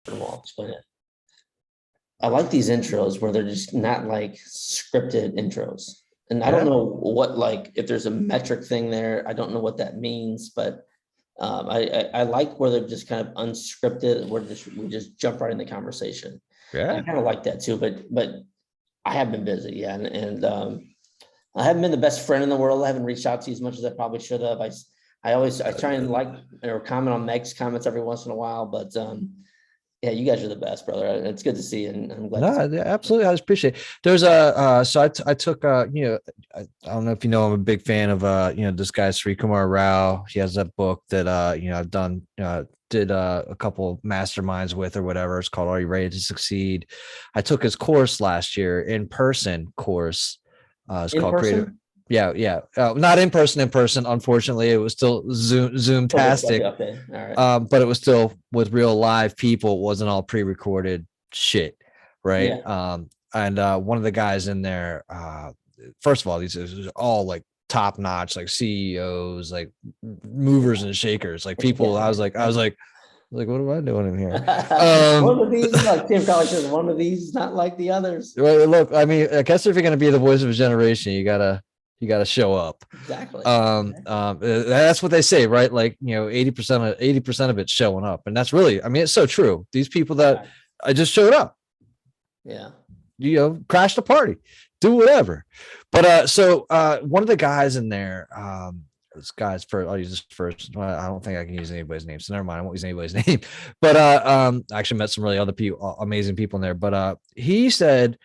I'll explain it. I like these intros where they're just not like scripted intros. And I don't Yeah. know what, like, if there's a metric thing there, I don't know what that means, but I like where they're just kind of unscripted, where we just jump right in the conversation. And I Yeah. kind of like that too, but I have been busy, yeah, and I haven't been the best friend in the world. I haven't reached out to you as much as I probably should have. I try and like or comment on Meg's comments every once in a while, but yeah, you guys are the best, brother. It's good to see you, and I'm glad to see No, yeah, absolutely. I appreciate it. There's I took I don't know if you know, I'm a big fan of this guy Sri Kumar Rao. He has that book that I've done did a couple masterminds with or whatever. It's called Are You Ready to Succeed? I took his course last year, in person course. It's in called Creative. person. Yeah, yeah. Not in person. Unfortunately, it was still Zoom tastic. Okay, all right. But it was still with real live people. It wasn't all pre-recorded shit, right? Yeah, And one of the guys in there, first of all, these are all like top notch, like CEOs, like movers and shakers, like people. yeah. I was like, what am I doing in here? One of these, like Tim Collins says, one of these not like the others. Well, look, I mean, I guess if you're going to be the voice of a generation, you gotta show up. Exactly. That's what they say, right? Like, 80% of it's showing up. And that's really, I mean, it's so true. These people that I just showed up, Yeah. crash the party, do whatever. But so one of the guys in there, this guy's first, I'll use this first. I don't think I can use anybody's name, so never mind. I won't use anybody's name. But I actually met some really other people, amazing people in there. But he said,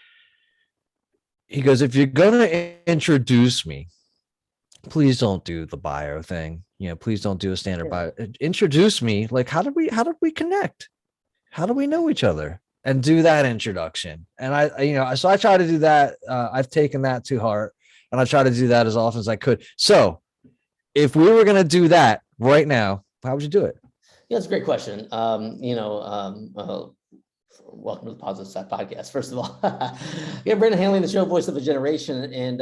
he goes, if you're gonna introduce me, please don't do the bio thing. Please don't do a standard bio. Introduce me. Like, how did we connect? How do we know each other? And do that introduction. And so I try to do that. I've taken that to heart, and I try to do that as often as I could. So if we were going to do that right now, how would you do it? Yeah, it's a great question. Welcome to the Positive Side Podcast. First of all, yeah, Brandon Handley, the show Voice of a Generation, and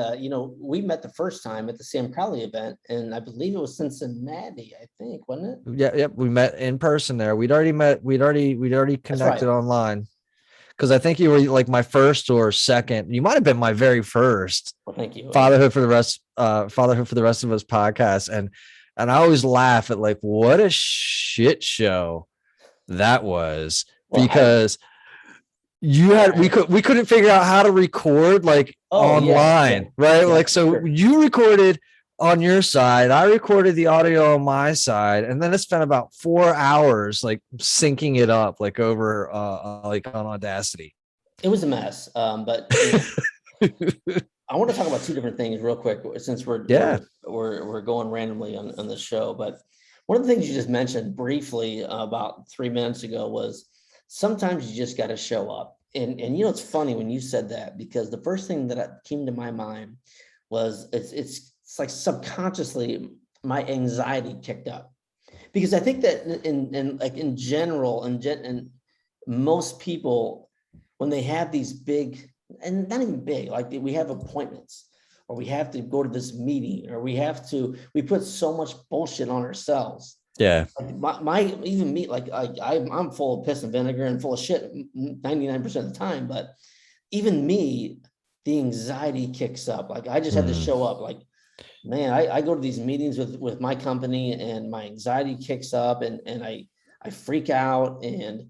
we met the first time at the Sam Crowley event, and I believe it was Cincinnati, I think, wasn't it? Yeah, yep. We met in person there. We'd already met. We'd already connected online, because I think you were like my first or second. You might have been my very first. Well, thank you. Fatherhood for the Rest of Us podcast, and I always laugh at like what a shit show that was, because we couldn't figure out how to record like online, right? Yeah, like, so you recorded on your side, I recorded the audio on my side, and then it spent about 4 hours like syncing it up like over like on Audacity. It was a mess, but I want to talk about two different things real quick, since we're going randomly on the show. But one of the things you just mentioned briefly about 3 minutes ago was sometimes you just got to show up. And it's funny when you said that, because the first thing that came to my mind was it's like subconsciously my anxiety kicked up, because I think that in general, and most people, when they have these big, and not even big, like we have appointments, or we have to go to this meeting, or we put so much bullshit on ourselves. Yeah. Like even me, like I'm full of piss and vinegar and full of shit 99% of the time, but even me, the anxiety kicks up. Like I just had to show up. Like, man, I go to these meetings with my company, and my anxiety kicks up, and I freak out, and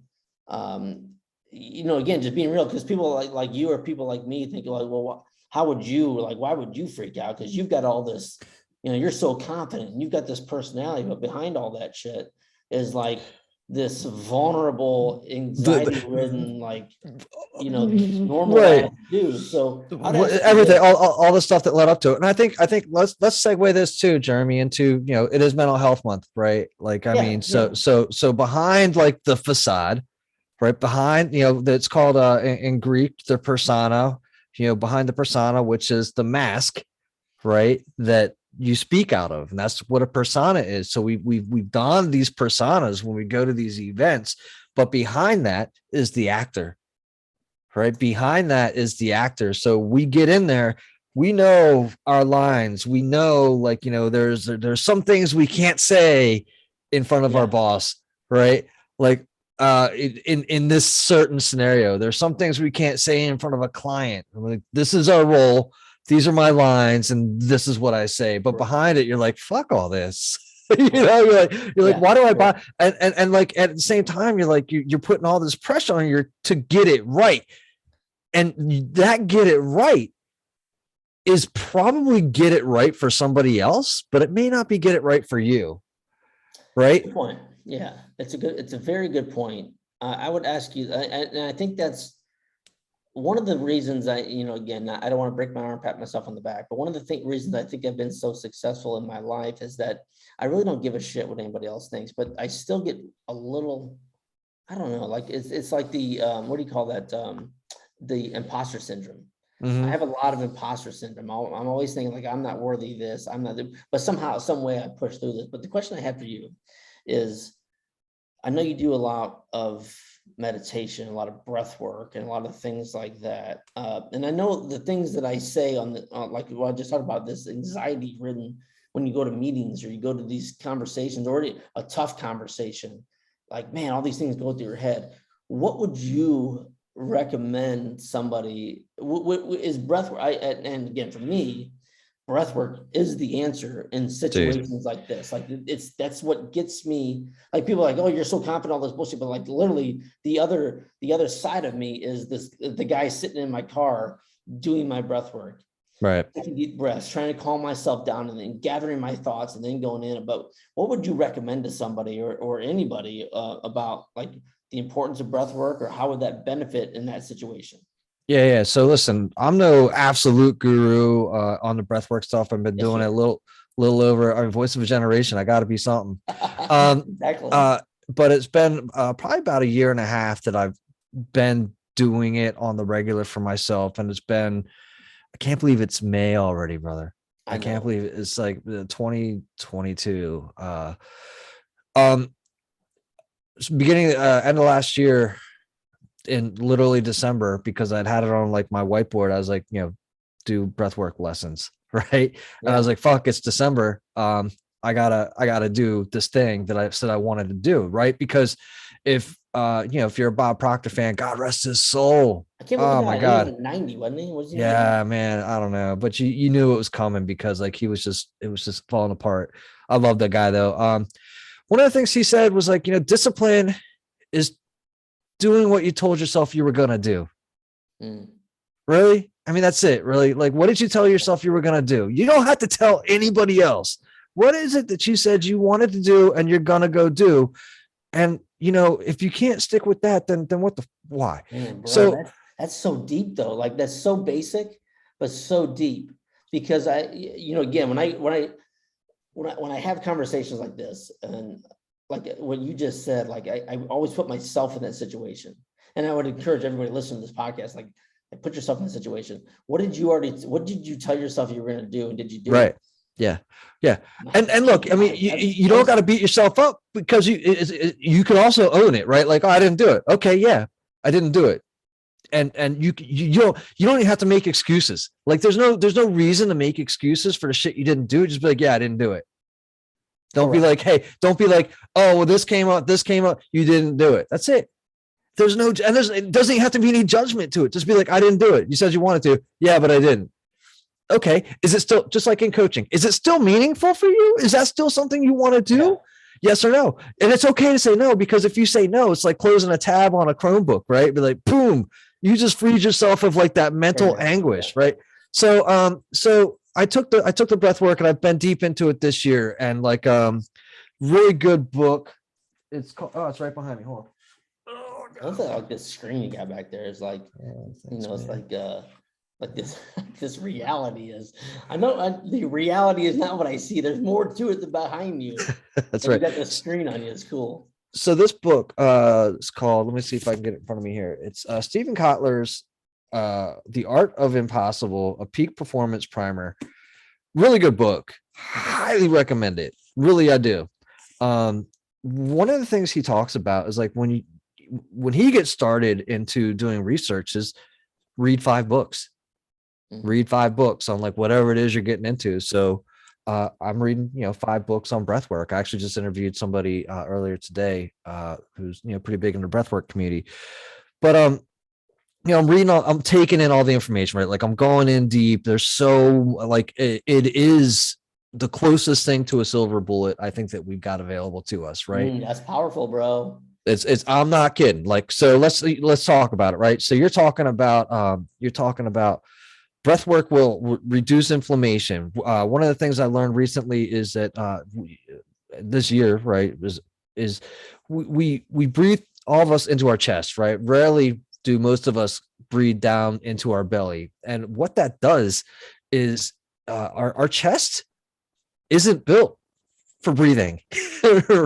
again, just being real, because people like you or people like me think like, well, why would you freak out? Because you've got all this, you're so confident, and you've got this personality, but behind all that shit is like this vulnerable, anxiety-ridden, like, normal dude. So everything, all the stuff that led up to it. And I think let's segue this too, Jeremy, into, it is Mental Health Month, right? Like, I mean, so behind like the facade, right behind, that's called in Greek, the persona, behind the persona, which is the mask, right, that you speak out of. And that's what a persona is. So we've donned these personas when we go to these events, but behind that is the actor, right? Behind that is the actor. So we get in there, we know our lines, we know, like, there's some things we can't say in front of our boss, right? Like, in this certain scenario. There's some things we can't say in front of a client. Like, this is our role. These are my lines, and this is what I say. But behind it, you're like, fuck all this. You're like, why do I buy? And like at the same time, you're like, you're putting all this pressure on you to get it right. And that get it right is probably get it right for somebody else, but it may not be get it right for you. Right? Good point. Yeah, it's a very good point. I would ask you, and I think that's one of the reasons again, I don't want to break my arm, pat myself on the back, but one of the reasons I think I've been so successful in my life is that I really don't give a shit what anybody else thinks, but I still get a little, I don't know, like it's like the, what do you call that? The imposter syndrome. I have a lot of imposter syndrome. I'm always thinking like, I'm not worthy of this. I'm not, but somehow, some way I push through this. But the question I have for you is, I know you do a lot of meditation, a lot of breath work, and a lot of things like that. And I know the things that I say on the, like what I just talked about, this anxiety ridden, when you go to meetings or you go to these conversations, or a tough conversation, like, man, all these things go through your head. What would you recommend somebody is breath work? And again, for me, breath work is the answer in situations like this. Like that's what gets me. Like people are like, oh, you're so confident, all this bullshit, but like literally the other side of me is the guy sitting in my car doing my breath work, right, taking deep breaths, trying to calm myself down, and then gathering my thoughts and then going in. But what would you recommend to somebody or anybody about like the importance of breath work, or how would that benefit in that situation? Yeah. So listen, I'm no absolute guru on the breathwork stuff. I've been doing it a little over. I mean, voice of a generation. I got to be something. Exactly. But it's been probably about a year and a half that I've been doing it on the regular for myself, and it's been. I can't believe it's May already, brother. I can't believe it's like 2022. Beginning end of last year, in literally December, because I'd had it on like my whiteboard. I was like, do breathwork lessons, right? And I was like, fuck, it's December. I gotta do this thing that I said I wanted to do, right? Because if if you're a Bob Proctor fan, God rest his soul. I can't believe my God. He was 90, wasn't he? Was he 90? 90? Man, I don't know, but you knew it was coming because like it was just falling apart. I love that guy though. One of the things he said was like, discipline is doing what you told yourself you were going to do. Really? I mean, that's it. Really? Like, what did you tell yourself you were going to do? You don't have to tell anybody else. What is it that you said you wanted to do and you're going to go do? And, if you can't stick with that, then why? Man, bro, so that's so deep though. Like that's so basic, but so deep, because again, when I have conversations like this, and like what you just said, like I always put myself in that situation, and I would encourage everybody listening to this podcast, like put yourself in the situation. What did you tell yourself you were going to do, and did you do right? It? Yeah. And look, I mean, you don't got to beat yourself up, because you can also own it, right? Like, oh, I didn't do it. Okay, yeah, I didn't do it. And you don't even have to make excuses. Like there's no reason to make excuses for the shit you didn't do. Just be like, yeah, I didn't do it. Don't be like, hey, don't be like, oh, well, this came out, you didn't do it. That's it. It doesn't have to be any judgment to it. Just be like, I didn't do it. You said you wanted to. Yeah, but I didn't. Okay. Is it still, just like in coaching, is it still meaningful for you? Is that still something you want to do? Yeah. Yes or no? And it's okay to say no, because if you say no, it's like closing a tab on a Chromebook, right? Be like, boom, you just freed yourself of like that mental anguish, right? So I took the breath work, and I've been deep into it this year, and like really good book. It's called, it's right behind me. Hold on. Oh, God. Like this screen you got back there is like, it's like this reality is. I know the reality is not what I see. There's more to it than behind you. That's right. You got the screen on you. It's cool. So this book is called, let me see if I can get it in front of me here. It's Stephen Kotler's The Art of Impossible, a Peak Performance Primer. Really good book. Highly recommend it. Really, I do. One of the things he talks about is like when he gets started into doing research is read 5 books. Read 5 books on like whatever it is you're getting into. So I'm reading, 5 books on breath work. I actually just interviewed somebody earlier today who's, pretty big in the breath work community. But I'm reading I'm taking in all the information, right? Like I'm going in deep. There's so like it is the closest thing to a silver bullet I think that we've got available to us, right? That's powerful, bro. It's I'm not kidding. Like, so let's talk about it, right? So you're talking about breath work will reduce inflammation. One of the things I learned recently is that this year, right, is we breathe, all of us, into our chest, right? Rarely do most of us breathe down into our belly. And what that does is our chest isn't built for breathing,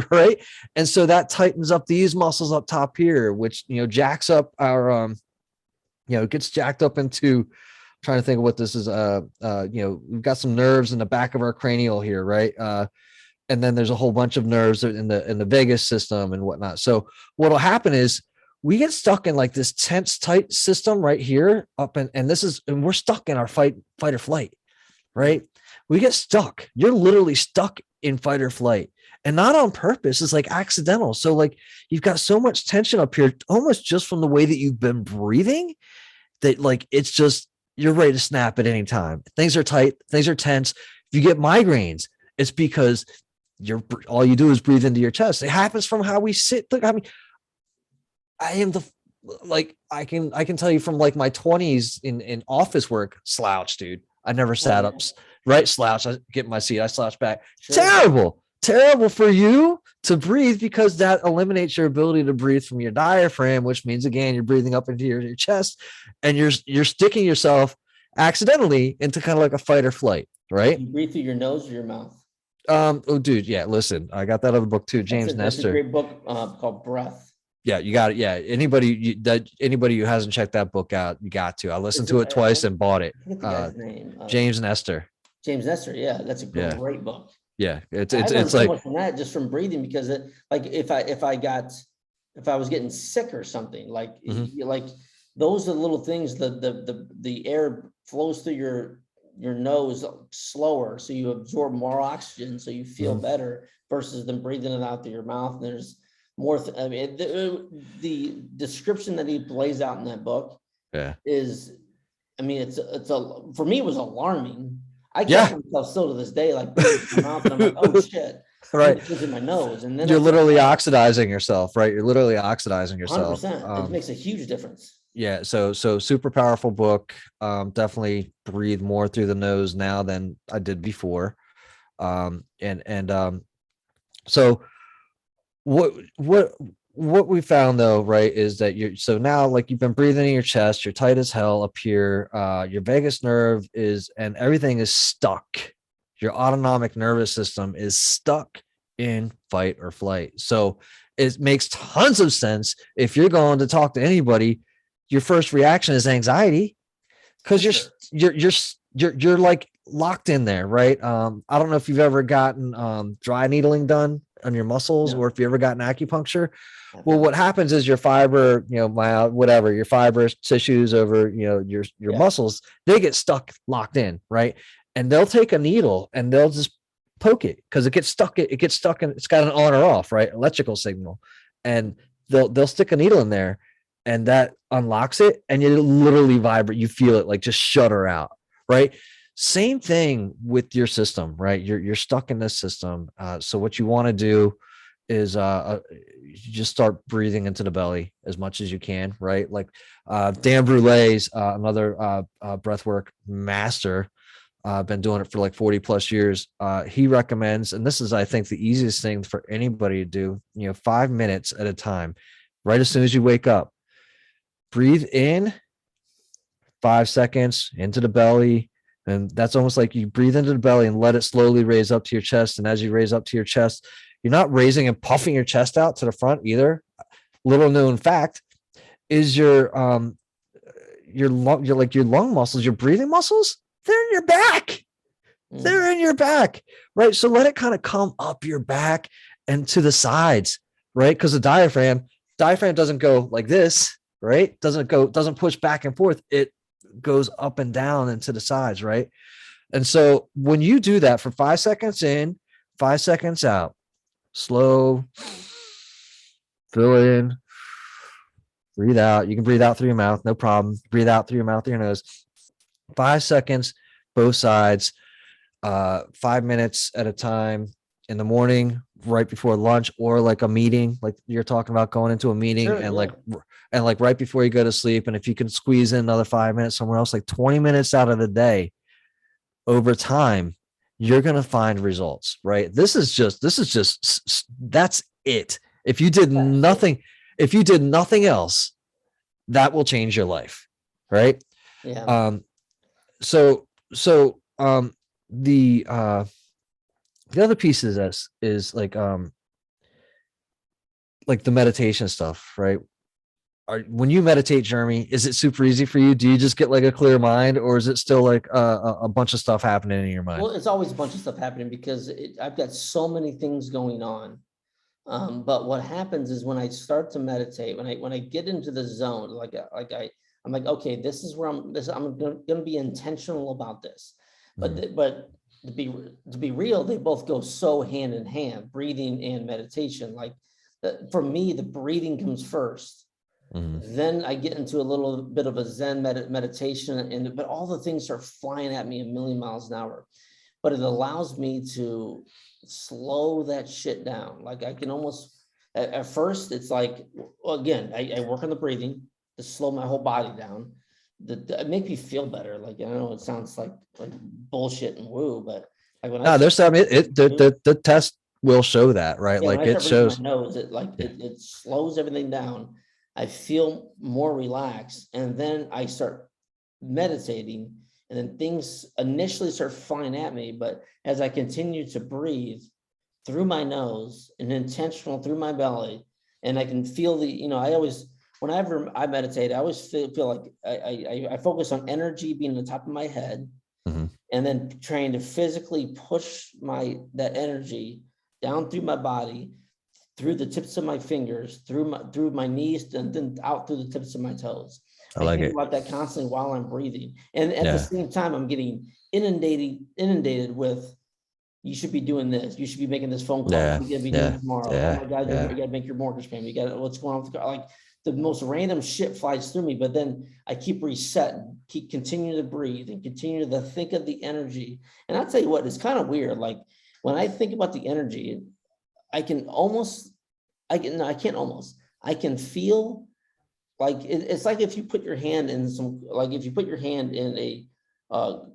right? And so that tightens up these muscles up top here, which, jacks up our, gets jacked up into, I'm trying to think of what this is. We've got some nerves in the back of our cranial here, right? And then there's a whole bunch of nerves in the vagus system and whatnot. So what'll happen is we get stuck in like this tense, tight system right here and we're stuck in our fight or flight, right? We get stuck. You're literally stuck in fight or flight, and not on purpose. It's like accidental. So like you've got so much tension up here, almost just from the way that you've been breathing, that like it's just, you're ready to snap at any time. Things are tight, things are tense. If you get migraines, it's because all you do is breathe into your chest. It happens from how we sit. Look, I mean, I can tell you from like my 20s in office work, slouch, dude. I never sat up, right? Slouch. I get in my seat, I slouch back. Sure. Terrible for you to breathe, because that eliminates your ability to breathe from your diaphragm, which means, again, you're breathing up into your chest, and you're sticking yourself accidentally into kind of like a fight or flight, right? You breathe through your nose or your mouth? Oh, dude, yeah. Listen, I got that other book too, James Nestor. That's a great book called Breath. Yeah, you got it. Yeah, anybody who hasn't checked that book out, you got to. I listened to it twice and bought it. I forget the guy's name. James Nestor. James Nestor. Yeah, that's a great book. Yeah, it's so like much from that, just from breathing, because it, like if I was getting sick or something, like like those are the little things. The air flows through your nose slower, so you absorb more oxygen, so you feel better, versus them breathing it out through your mouth. And there's more. I mean, the description that he lays out in that book, is, I mean, it's for me, it was alarming. I kept myself still to this day, like breathing my mouth, and I'm like, oh shit, right, it's in my nose, and then you're literally oxidizing yourself, right? You're literally oxidizing yourself. 100%. It makes a huge difference. Yeah, so super powerful book. Definitely breathe more through the nose now than I did before. So what we found though, right, is that so now, like, you've been breathing in your chest, you're tight as hell up here, your vagus nerve and everything is stuck. Your autonomic nervous system is stuck in fight or flight. So it makes tons of sense, if you're going to talk to anybody, your first reaction is anxiety, because you're like locked in there, right? I don't know if you've ever gotten dry needling done on your muscles, or if you ever gotten acupuncture. Well, what happens is your fiber, your fibrous tissues over, your muscles, they get locked in, right? And they'll take a needle and they'll just poke it, because it gets stuck. It gets stuck, and it's got an on or off, right, electrical signal, and they'll stick a needle in there, and that unlocks it, and you literally vibrate. You feel it like just shudder out, right? Same thing with your system, right? You're stuck in this system. So what you want to do is you just start breathing into the belly as much as you can, right? Like Dan Brulet's another breathwork master, been doing it for like 40 plus years. He recommends, and this is, I think, the easiest thing for anybody to do, 5 minutes at a time, right as soon as you wake up. Breathe in 5 seconds into the belly. And that's almost like you breathe into the belly and let it slowly raise up to your chest. And as you raise up to your chest, you're not raising and puffing your chest out to the front either. Little known fact is your lung muscles, your breathing muscles, they're in your back. They're in your back, right? So let it kind of come up your back and to the sides, right? Because the diaphragm doesn't go like this, right? Doesn't push back and forth. It goes up and down and to the sides, right? And so when you do that for 5 seconds in, 5 seconds out, slow, fill in, breathe out. You can breathe out through your mouth, no problem. Breathe out through your mouth, through your nose. 5 seconds, both sides, 5 minutes at a time in the morning, right before lunch, or like a meeting, like you're talking about going into a meeting, Sure, and yeah. like right before you go to sleep. And if you can squeeze in another 5 minutes somewhere else, like 20 minutes out of the day, over time, you're going to find results, right? That's it. If you did nothing, if you did nothing else, that will change your life, right? Yeah. So the other piece is this is like the meditation stuff, right? When you meditate, Jeremy, is it super easy for you? Do you just get like a clear mind, or is it still like a bunch of stuff happening in your mind? Well, it's always a bunch of stuff happening because I've got so many things going on. But what happens is when I start to meditate, when I get into the zone, I'm like, okay, this is where I'm going to be intentional about this. But to be real, they both go so hand in hand, breathing and meditation. Like for me, the breathing comes first. Then I get into a little bit of a Zen meditation, but all the things start flying at me a million miles an hour. But it allows me to slow that shit down. Like I can almost, at first, it's like, well, again, I work on the breathing to slow my whole body down. It make me feel better. Like I know it sounds like bullshit and woo, but like when I No, there's start, some the test will show that, right? yeah, when Like I it start breathing my shows. nose, it slows everything down. I feel more relaxed, and then I start meditating, and then things initially start flying at me. But as I continue to breathe through my nose and intentional through my belly, and I can feel I always, whenever I meditate, I always feel like I focus on energy being on the top of my head, Mhm. and then trying to physically push that energy down through my body, through the tips of my fingers, through my knees, and then out through the tips of my toes. I I like think it. about that constantly while I'm breathing. And at the Yeah. same time, I'm getting inundated with, you should be doing this. You should be making this phone call. Yeah. What are you gonna be doing Yeah. tomorrow? Oh Yeah. my God, you Yeah. gotta make your mortgage payment. You gotta, what's going on with the car? Like the most random shit flies through me, but then I keep resetting, keep continuing to breathe and continue to think of the energy. And I'll tell you what, it's kind of weird. Like when I think about the energy, I can almost, I can, no, I can't almost, I can feel like it's like if you put your hand in like if you put your hand in a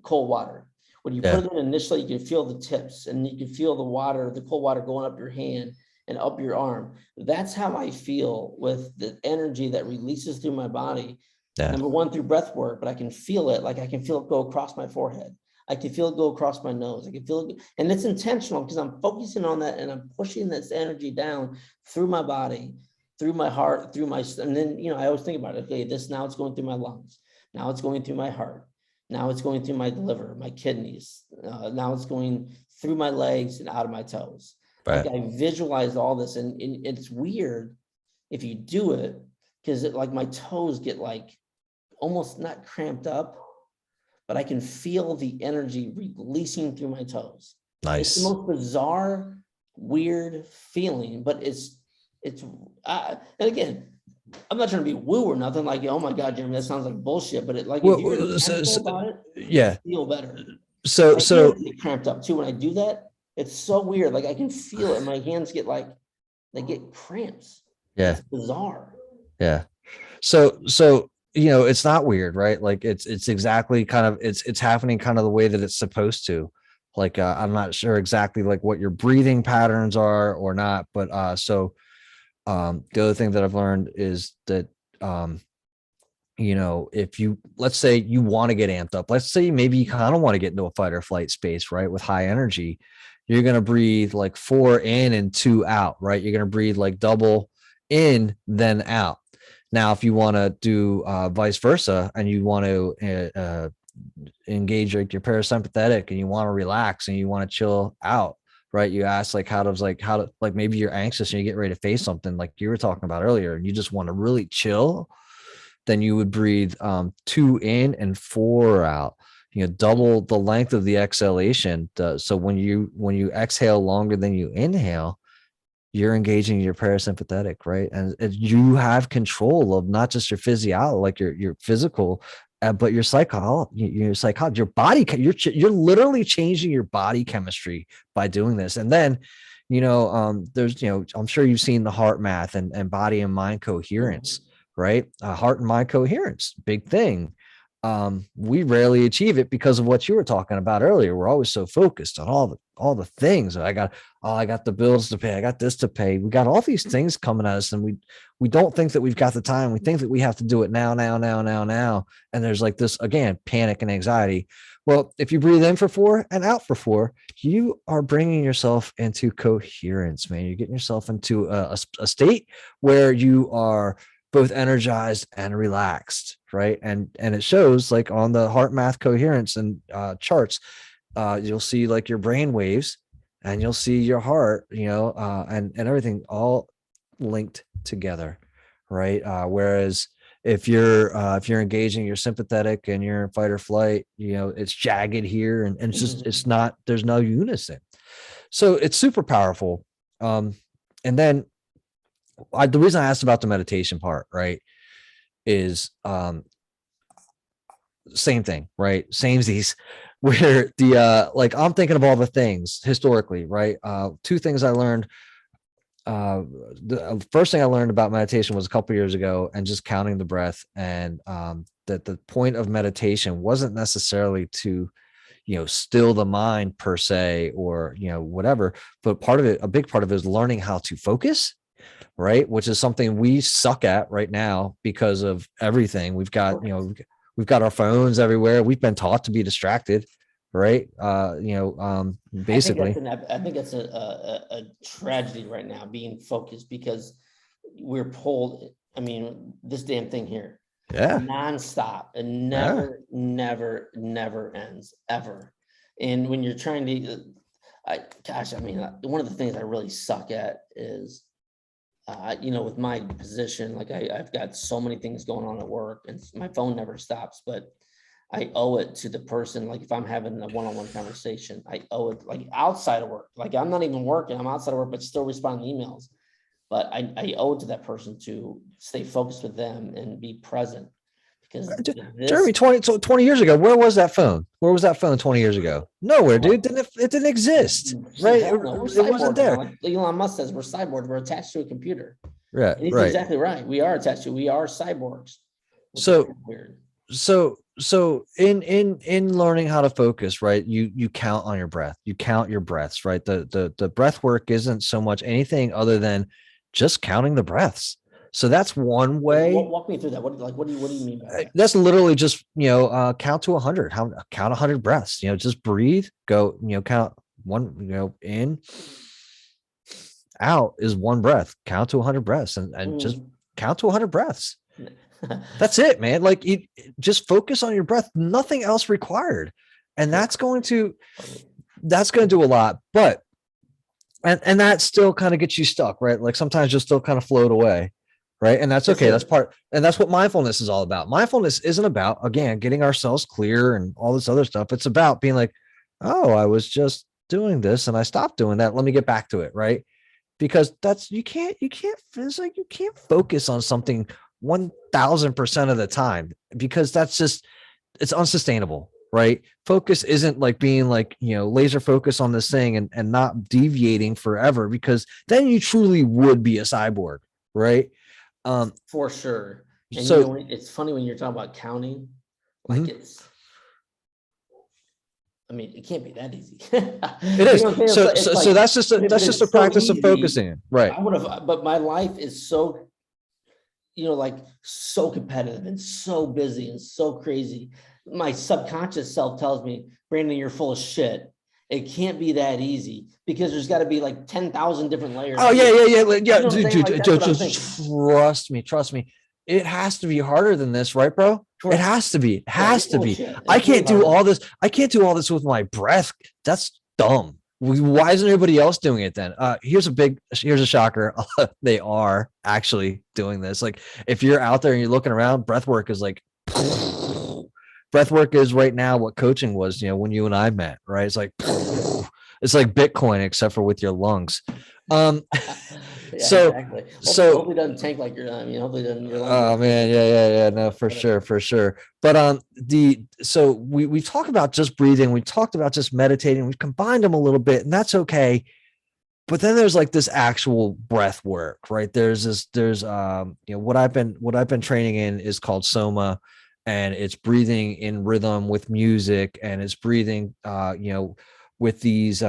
cold water, when you Yeah. put it in initially, you can feel the tips and you can feel the cold water going up your hand and up your arm. That's how I feel with the energy that releases through my body. Yeah. Number one, through breath work, but I can feel it. Like I can feel it go across my forehead. I can feel it go across my nose. I can feel it, and it's intentional because I'm focusing on that and I'm pushing this energy down through my body, through my heart, and then, I always think about it. Okay, now it's going through my lungs. Now it's going through my heart. Now it's going through my liver, my kidneys. Now it's going through my legs and out of my toes. Like Right. I visualized all this, and it's weird if you do it, because like my toes get like almost not cramped up, but I can feel the energy releasing through my toes. It's the Nice. most bizarre, weird feeling, but it's and again, I'm not trying to be woo or nothing. Like, oh my God, Jeremy, that sounds like bullshit. But like, if you're intentional about it, you Yeah. feel better. So, My hands so get cramped up too when I do that. It's so weird. Like I can feel it. My hands get like they get cramps. yeah. It's bizarre. Yeah. So it's not weird, right? Like it's exactly kind of it's happening kind of the way that it's supposed to. Like I'm not sure exactly like what your breathing patterns are or not, but the other thing that I've learned is that um if you, let's say you want to get amped up, let's say maybe you kind of want to get into a fight or flight space, right? With high energy, you're going to breathe like 4 in and 2 out, right? You're going to breathe like double in, then out. Now, if you want to do vice versa and you want to engage like your parasympathetic and you want to relax and you want to chill out, right? You ask like how to like maybe you're anxious and you get ready to face something like you were talking about earlier and you just want to really chill, then you would breathe 2 in and 4 out. double the length of the exhalation. So when you exhale longer than you inhale, you're engaging your parasympathetic, right? And you have control of not just your physiology, like your physical, but your psychology, your body. You're literally changing your body chemistry by doing this. And then, there's, I'm sure you've seen the heart math and body and mind coherence, right? Heart and mind coherence, big thing. We rarely achieve it because of what you were talking about earlier. We're always so focused on all the things. I got the bills to pay. I got this to pay. We got all these things coming at us, and we don't think that we've got the time. We think that we have to do it now. And there's like this, again, panic and anxiety. Well, if you breathe in for 4 and out for 4, you are bringing yourself into coherence, man. You're getting yourself into a state where you are both energized and relaxed, right? And it shows like on the heart math coherence and charts, you'll see like your brain waves, and you'll see your heart, and everything all linked together, right? Whereas if you're engaging your sympathetic and you're in fight or flight, it's jagged here, and it's just it's not, there's no unison. So it's super powerful. And then the reason I asked about the meditation part, right, is same thing, right? Samesies, where the like I'm thinking of all the things historically, right? 2 things I learned. The first thing I learned about meditation was a couple years ago, and just counting the breath, and that the point of meditation wasn't necessarily to still the mind per se, or whatever, but a big part of it is learning how to focus, right? Which is something we suck at right now because of everything. We've got our phones everywhere. We've been taught to be distracted, right? Basically. I think that's a tragedy right now, being focused, because we're pulled. I mean, this damn thing here, nonstop, and never ends ever. And when you're trying to, one of the things I really suck at is, with my position, like I've got so many things going on at work, and my phone never stops, but I owe it to the person. Like if I'm having a one-on-one conversation, I owe it, like outside of work, like I'm not even working, I'm outside of work, but still responding to emails. But I owe it to that person to stay focused with them and be present. Because Jeremy, 20 years ago, where was that phone? Where was that phone 20 years ago? Nowhere, dude. It didn't exist, right? It wasn't there. Like Elon Musk says, we're cyborgs. We're attached to a computer. Right. And he's exactly right. We are attached to. We are cyborgs. So weird. So in learning how to focus, right? You count on your breath. You count your breaths, right? The breath work isn't so much anything other than just counting the breaths. So that's one way. Walk me through that. What do you mean by that? That's literally just, count to 100, count 100 breaths, just breathe, go, count one, in, out is one breath, count to 100 breaths, and just count to 100 breaths. That's it, man. Like you just focus on your breath, nothing else required. And that's going to do a lot, but, and that still kind of gets you stuck, right? Like sometimes you'll still kind of float away. Right. And that's okay. That's part. And that's what mindfulness is all about. Mindfulness isn't about, again, getting ourselves clear and all this other stuff. It's about being like, oh, I was just doing this and I stopped doing that. Let me get back to it. Right. Because you can't focus on something 1000% of the time, because it's unsustainable. Right. Focus isn't like being like, laser focus on this thing and not deviating forever, because then you truly would be a cyborg. Right. For sure. And so it's funny when you're talking about counting, like it can't be that easy. It is. So that's just a practice of focusing. Right. But my life is so, so competitive and so busy and so crazy. My subconscious self tells me, Brandon, you're full of shit. It can't be that easy, because there's got to be like 10,000 different layers. Oh yeah. Dude, just trust me. It has to be harder than this, right, bro? It has to be. I can't do all this. I can't do all this with my breath. That's dumb. Why isn't everybody else doing it then? Here's a shocker. They are actually doing this. Like if you're out there and you're looking around, breath work is like breath work is right now what coaching was, when you and I met, right? It's like it's like Bitcoin, except for with your lungs. Yeah, So exactly. so Hopefully it doesn't tank like hopefully doesn't your lungs. oh man, yeah, no, for sure. But so we talk about just breathing, we talked about just meditating, we combined them a little bit, and that's okay. But then there's like this actual breath work, right? There's what I've been training in is called soma, and it's breathing in rhythm with music, and it's breathing with these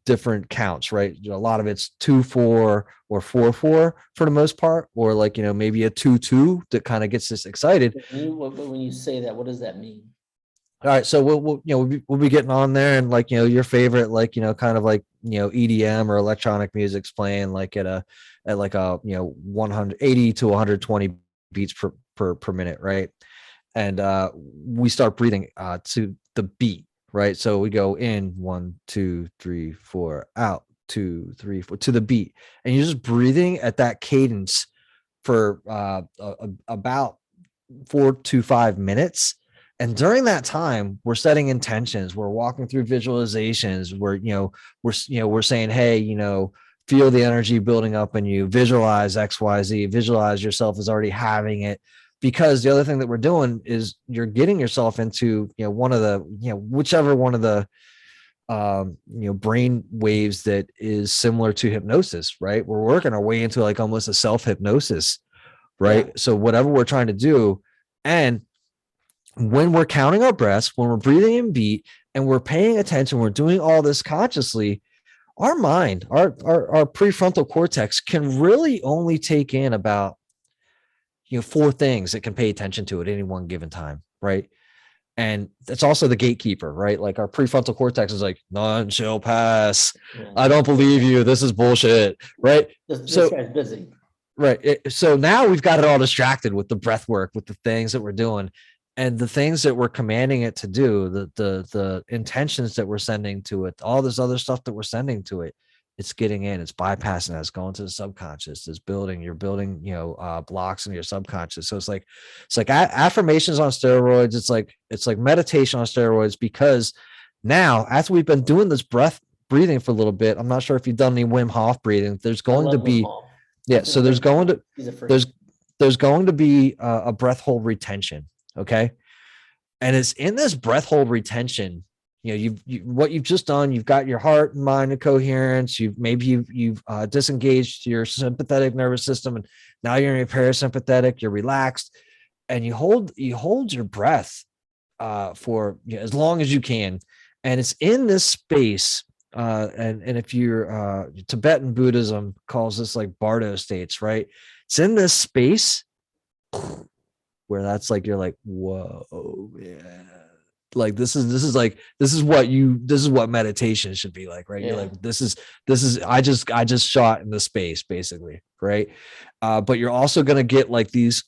different counts, right? A lot of it's 2-4 or 4-4 for the most part, or like maybe a 2-2 that kind of gets us excited. When you say that, what does that mean? All right, so we'll be getting on there, and like your favorite, like kind of like EDM or electronic music's playing like at like a 180 to 120 beats per minute, right? And we start breathing to the beat, right? So we go in 1 2 3 4, out 2 3 4 to the beat, and you're just breathing at that cadence for about 4 to 5 minutes. And during that time, we're setting intentions, we're walking through visualizations, we're saying, hey, feel the energy building up in you, visualize XYZ, visualize yourself as already having it. Because the other thing that we're doing is you're getting yourself into one of the whichever one of the brain waves that is similar to hypnosis, right? We're working our way into like almost a self-hypnosis, right? Yeah. So whatever we're trying to do, and when we're counting our breaths, when we're breathing in beat, and we're paying attention, we're doing all this consciously, our mind, our prefrontal cortex can really only take in about 4 things it can pay attention to at any one given time, right? And that's also the gatekeeper, right? Like our prefrontal cortex is like, none shall pass. Yeah. I don't believe you. This is bullshit, right? This guy's busy. Right. So now we've got it all distracted with the breath work, with the things that we're doing, and the things that we're commanding it to do, the intentions that we're sending to it, all this other stuff that we're sending to it. It's getting in, it's bypassing that, it's going to the subconscious, you're building, blocks in your subconscious. So it's like affirmations on steroids. It's like meditation on steroids, because now after we've been doing this breathing for a little bit, I'm not sure if you've done any Wim Hof breathing. There's going to be, so there's going to be a breath hold retention. Okay. And it's in this breath hold retention, what you've just done, you've got your heart and mind in coherence. You've disengaged your sympathetic nervous system, and now you're in your parasympathetic, you're relaxed, and you hold your breath for as long as you can. And it's in this space. And if you're Tibetan Buddhism calls this like Bardo states, right? It's in this space where that's like, you're like, whoa, yeah. Like this is what meditation should be like, right? Yeah. You're like, this is I just shot in the space, basically, right? But you're also gonna get like these,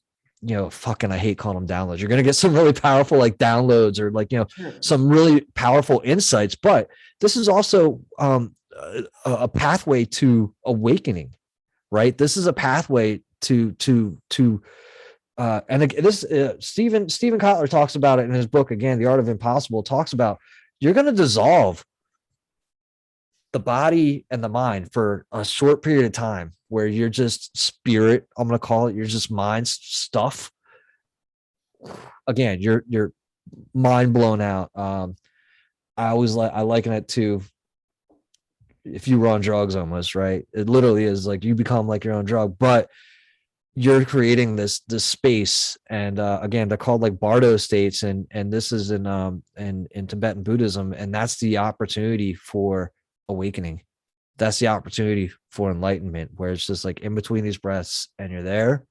I hate calling them downloads. You're gonna get some really powerful like downloads, or like some really powerful insights. But this is also a pathway to awakening, right? This is a pathway to and this Stephen Kotler talks about it in his book, again, The Art of Impossible. Talks about you're going to dissolve the body and the mind for a short period of time, where you're just spirit, I'm going to call it, you're just mind stuff. Again, you're mind blown out. I liken it to if you were on drugs almost, right? It literally is like you become like your own drug, but you're creating this space. And again, they're called like Bardo states, and this is in Tibetan Buddhism, and that's the opportunity for awakening. That's the opportunity for enlightenment, where it's just like in between these breaths, and you're there,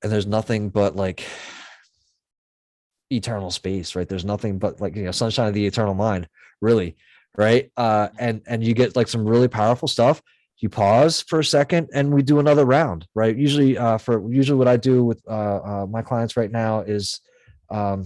and there's nothing but like eternal space, right? There's nothing but like sunshine of the eternal mind, really, right? And you get like some really powerful stuff. You pause for a second, and we do another round, right? Usually what I do with my clients right now is I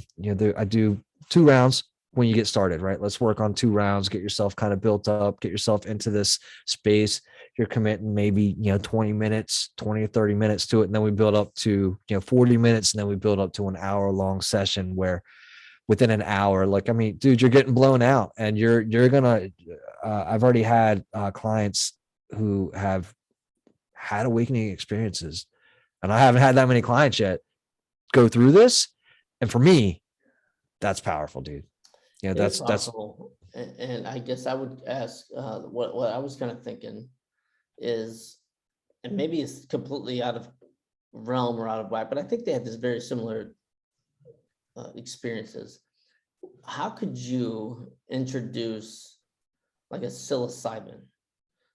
do 2 rounds when you get started, right? Let's work on 2 rounds, get yourself kind of built up, get yourself into this space. you're committing maybe, 20 minutes, 20 or 30 minutes to it. And then we build up to, 40 minutes. And then we build up to an hour long session where within an hour, like, I mean, dude, you're getting blown out, and you're gonna, I've already had clients who have had awakening experiences, and I haven't had that many clients yet go through this. And for me, that's powerful, dude. That's powerful. And I guess I would ask, what I was kind of thinking is, and maybe it's completely out of realm or out of whack, but I think they have this very similar experiences. How could you introduce like a psilocybin,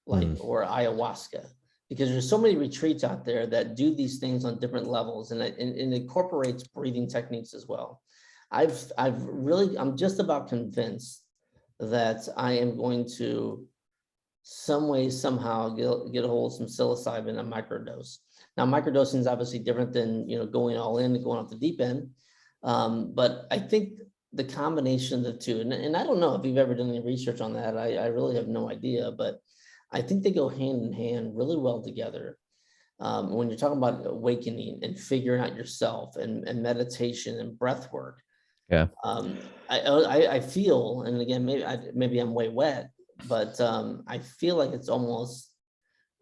or ayahuasca? Because there's so many retreats out there that do these things on different levels, and it incorporates breathing techniques as well. I'm just about convinced that I am going to some way, somehow get a hold of some psilocybin, a microdose. Now, microdosing is obviously different than, going all in and going off the deep end. But I think the combination of the two, and I don't know if you've ever done any research on that. I really have no idea, but I think they go hand in hand really well together. When you're talking about awakening and figuring out yourself, and meditation and breath work. Yeah. I feel, and again, maybe I'm way wet, but I feel like it's almost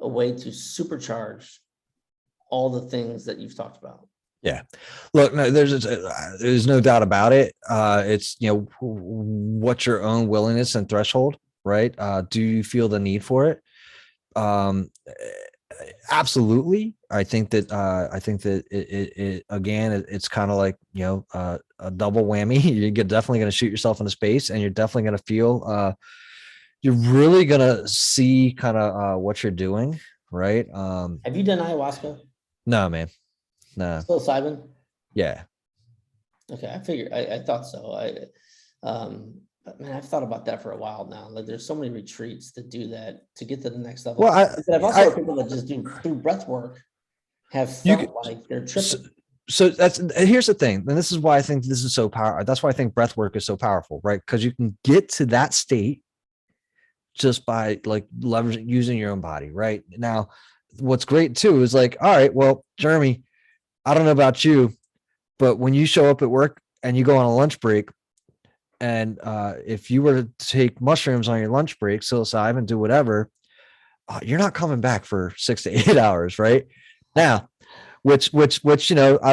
a way to supercharge all the things that you've talked about. Yeah. Look, no, there's no doubt about it. It's, what's your own willingness and threshold, right? Do you feel the need for it? Absolutely. I think that it again, it's kind of like, a double whammy. You're definitely going to shoot yourself into space, and you're definitely going to feel, you're really going to see kind of what you're doing. Right. Have you done ayahuasca? No, man. No. Psilocybin? Yeah. Okay. I figured, I thought so. But man, I've thought about that for a while now. Like, there's so many retreats to do that, to get to the next level. Well, I've also heard people that just do through breath work have felt like they're tripping. So here's the thing, and this is why I think this is so powerful. That's why I think breath work is so powerful, right? Because you can get to that state just by like leveraging, using your own body, right? Now, what's great too is like, all right, well, Jeremy, I don't know about you, but when you show up at work and you go on a lunch break, and if you were to take mushrooms on your lunch break, psilocybin, do whatever, you're not coming back for 6 to 8 hours, right? Now, which I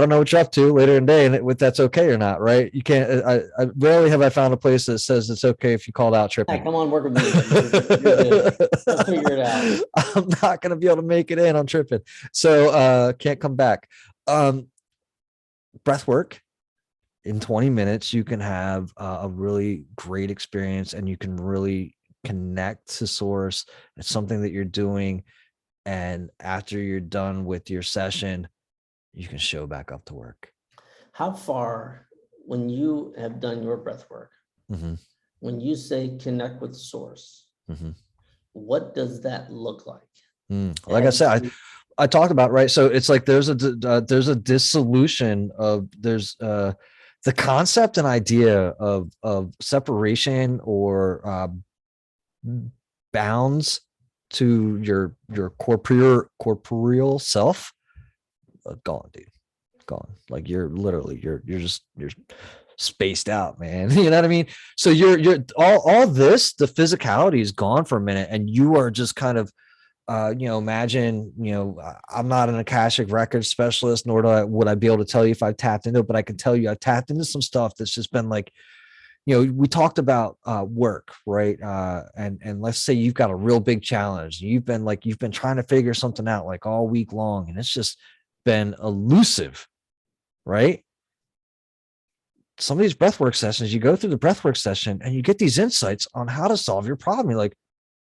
don't know what you're up to later in the day, and if that's okay or not, right? You can't. I rarely have I found a place that says it's okay if you called out tripping. Hey, come on, work with me. Let's figure it out. I'm not going to be able to make it in on tripping, so can't come back. Breath work. In 20 minutes, you can have a really great experience, and you can really connect to source. It's something that you're doing. And after you're done with your session, you can show back up to work. How far, when you have done your breath work, when you say connect with source, what does that look like? Like I said, I talked about, right? So it's like there's a dissolution of the concept and idea of separation or bounds to your corporeal self. Gone, dude. Gone. Like you're spaced out, man. You know what I mean? So you're all this, the physicality is gone for a minute, and you are just kind of imagine, I'm not an Akashic record specialist, nor would I be able to tell you if I've tapped into it, but I can tell you I've tapped into some stuff that's just been like, we talked about work, right? And let's say you've got a real big challenge. You've been trying to figure something out like all week long, and it's just been elusive, right? Some of these breathwork sessions, you go through the breathwork session and you get these insights on how to solve your problem. You're like,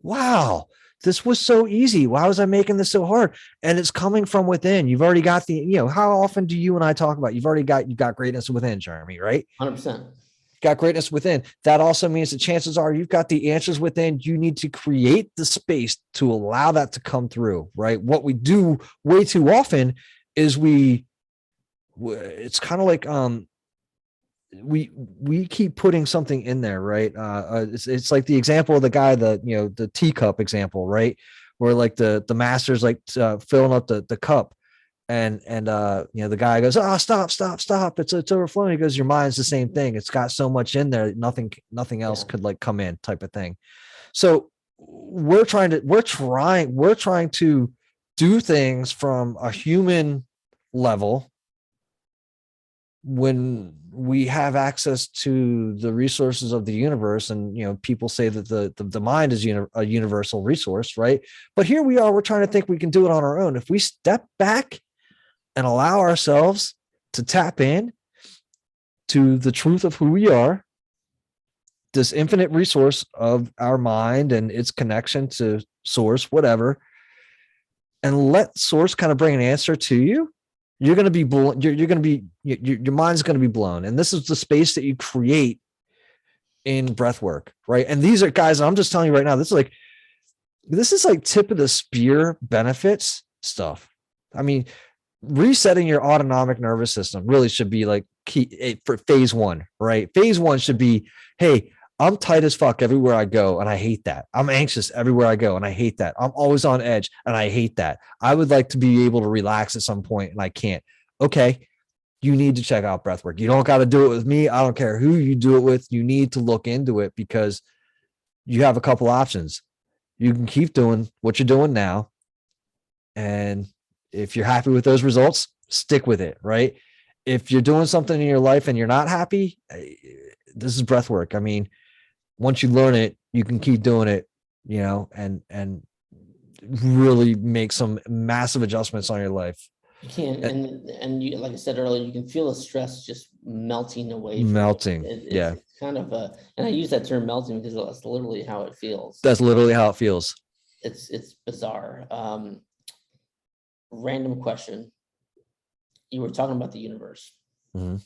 wow, this was so easy. Why was I making this so hard? And it's coming from within. You've already got how often do you and I talk about, you've got greatness within, Jeremy, right? 100%. Got greatness within. That also means that chances are you've got the answers within. You need to create the space to allow that to come through, right? What we do way too often is it's kind of like, we keep putting something in there, right? It's like the example of the guy, the teacup example, right? where like the master's like filling up the cup, and the guy goes, oh, stop, it's overflowing. He goes, your mind's the same thing. It's got so much in there, nothing else could like come in, type of thing. So we're trying to do things from a human level when we have access to the resources of the universe. And people say that the mind is a universal resource, right? But here we are, we're trying to think we can do it on our own. If we step back and allow ourselves to tap in to the truth of who we are, this infinite resource of our mind and its connection to source, whatever, and let source kind of bring an answer to you, you're going to be blown. You're going to be, your mind's going to be blown. And this is the space that you create in breath work, right? And these are, guys, I'm just telling you right now, this is like tip of the spear benefits stuff. I mean, resetting your autonomic nervous system really should be like key for phase one, right? Phase one should be, hey, I'm tight as fuck everywhere I go, and I hate that. I'm anxious everywhere I go, and I hate that. I'm always on edge, and I hate that. I would like to be able to relax at some point, and I can't. Okay, you need to check out breathwork. You don't got to do it with me. I don't care who you do it with. You need to look into it, because you have a couple options. You can keep doing what you're doing now, and if you're happy with those results, stick with it, right? If you're doing something in your life and you're not happy, this is breath work. I mean, once you learn it, you can keep doing it, and really make some massive adjustments on your life. You can, and you, like I said earlier, you can feel the stress just melting away. Melting. It's kind of and I use that term melting because that's literally how it feels. That's literally how it feels. It's bizarre. Random question. You were talking about the universe. Mm-hmm.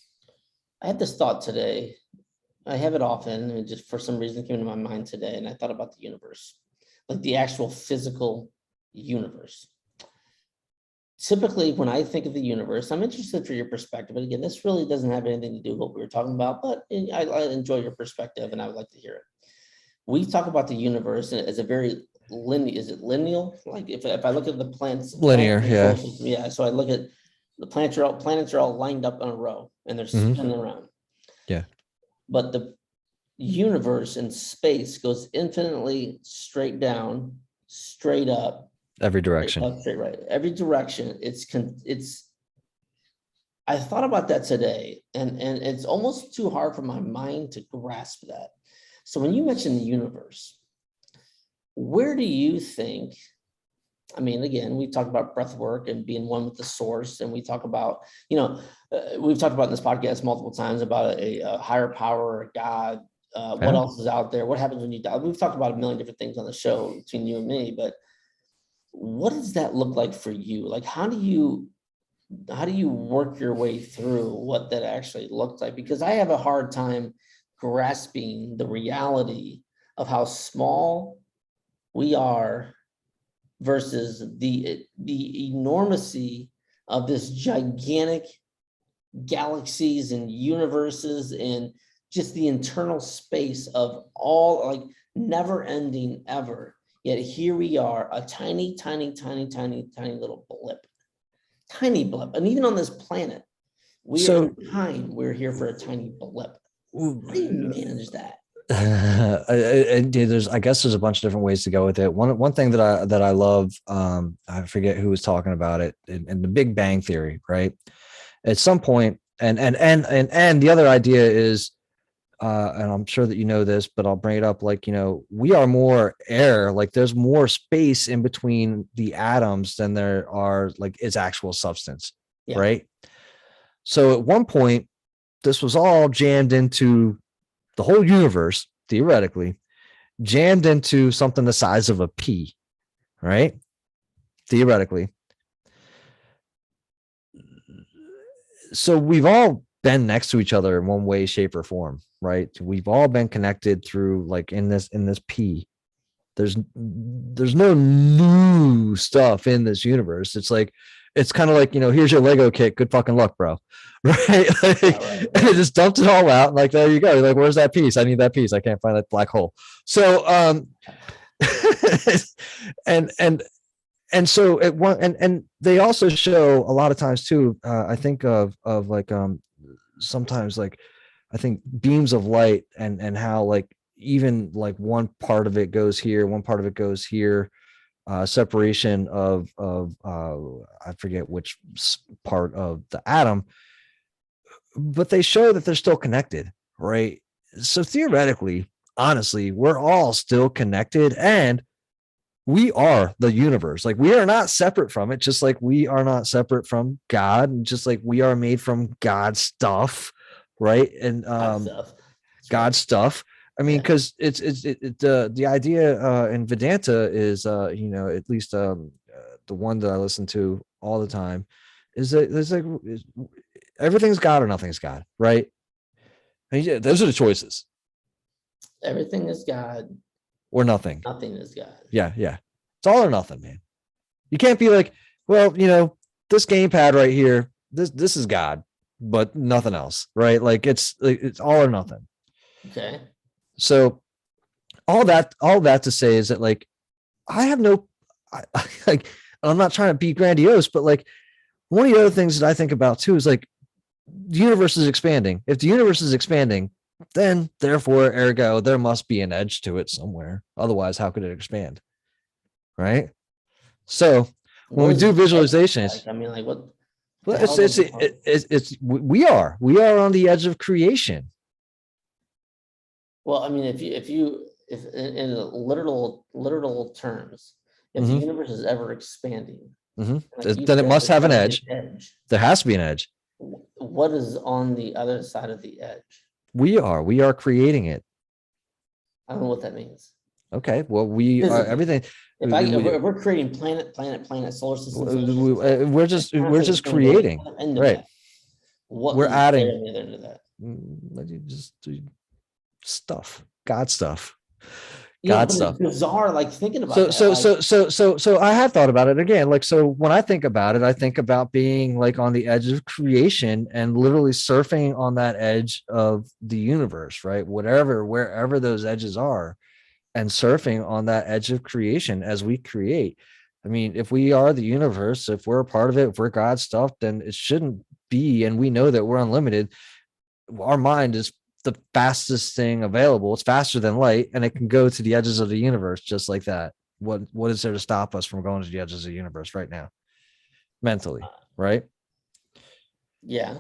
I had this thought today. I have it often, and just for some reason it came to my mind today, and I thought about the universe, like the actual physical universe. Typically, when I think of the universe, I'm interested for your perspective. But again, this really doesn't have anything to do with what we were talking about, but I enjoy your perspective, and I would like to hear it. We talk about the universe as a very linear. Is it lineal? Like if I look at the planets, linear, yeah. Yeah. So I look at the planets are all lined up in a row, and they're spinning around. Yeah. But the universe in space goes infinitely straight down, straight up, every direction, straight right, every direction. I thought about that today, and it's almost too hard for my mind to grasp that. So when you mention the universe, where do you think? I mean, again, we talk about breath work and being one with the source, and we talk about, we've talked about in this podcast multiple times about a higher power, a God. What else is out there? What happens when you die? We've talked about a million different things on the show between you and me, but what does that look like for you? Like, how do you work your way through what that actually looks like? Because I have a hard time grasping the reality of how small we are versus the enormity of this gigantic galaxies and universes and just the internal space of all, like, never ending ever. Yet here we are, a tiny little blip, tiny blip. And even on this planet, we're here for a tiny blip. How do you manage that? I guess there's a bunch of different ways to go with it. One thing that I love, I forget who was talking about it in the Big Bang Theory, right? At some point, and the other idea is, and I'm sure that you know this, but I'll bring it up. Like, we are more air. Like, there's more space in between the atoms than there are like its actual substance, right? So at one point, this was all jammed into the whole universe, theoretically, jammed into something the size of a pea, right? Theoretically. So we've all been next to each other in one way, shape, or form, right? We've all been connected through, like, in this pea. There's no new stuff in this universe. It's like, it's kind of like, here's your Lego kit. Good fucking luck, bro. Right? Like, right. And it just dumped it all out. And like, there you go. You're like, where's that piece? I need that piece. I can't find that black hole. So, And so it one and they also show a lot of times too. I think of like sometimes like I think beams of light and how like even like one part of it goes here, one part of it goes here. Separation of I forget which part of the atom, but they show that they're still connected, right? So theoretically, honestly, we're all still connected, and we are the universe. Like we are not separate from it, just like we are not separate from God, and just like we are made from God stuff, right? And God stuff. I mean, because it's the idea in Vedanta is at least the one that I listen to all the time is that there's like everything's God or nothing's God, right? And yeah, those are the choices. Everything is God or nothing. Nothing is God. Yeah. It's all or nothing, man. You can't be like, well, this gamepad right here, this is God, but nothing else, right? Like it's all or nothing. Okay. So all that to say is that like I have no like I'm not trying to be grandiose, but like one of the other things that I think about too is like the universe is expanding. If the universe is expanding, then therefore ergo there must be an edge to it somewhere. Otherwise, how could it expand? Right? So when we do visualizations, like? I mean, like what? Well, we are on the edge of creation. Well, I mean, if in literal terms, if the universe is ever expanding, like then it must have an edge. There has to be an edge. What is on the other side of the edge? We are creating it. I don't know what that means. Okay, well, we are everything. If we're creating planet, solar system, we're just creating, right? We're adding into that. Just stuff, God stuff. God stuff. It's bizarre, like thinking about so I have thought about it again. Like, so when I think about it, I think about being like on the edge of creation and literally surfing on that edge of the universe, right? Wherever those edges are, and surfing on that edge of creation as we create. I mean, if we are the universe, if we're a part of it, if we're God stuff, then it shouldn't be. And we know that we're unlimited. Our mind is the fastest thing available. It's faster than light, and it can go to the edges of the universe just like that. What is there to stop us from going to the edges of the universe right now? Mentally, right? Yeah,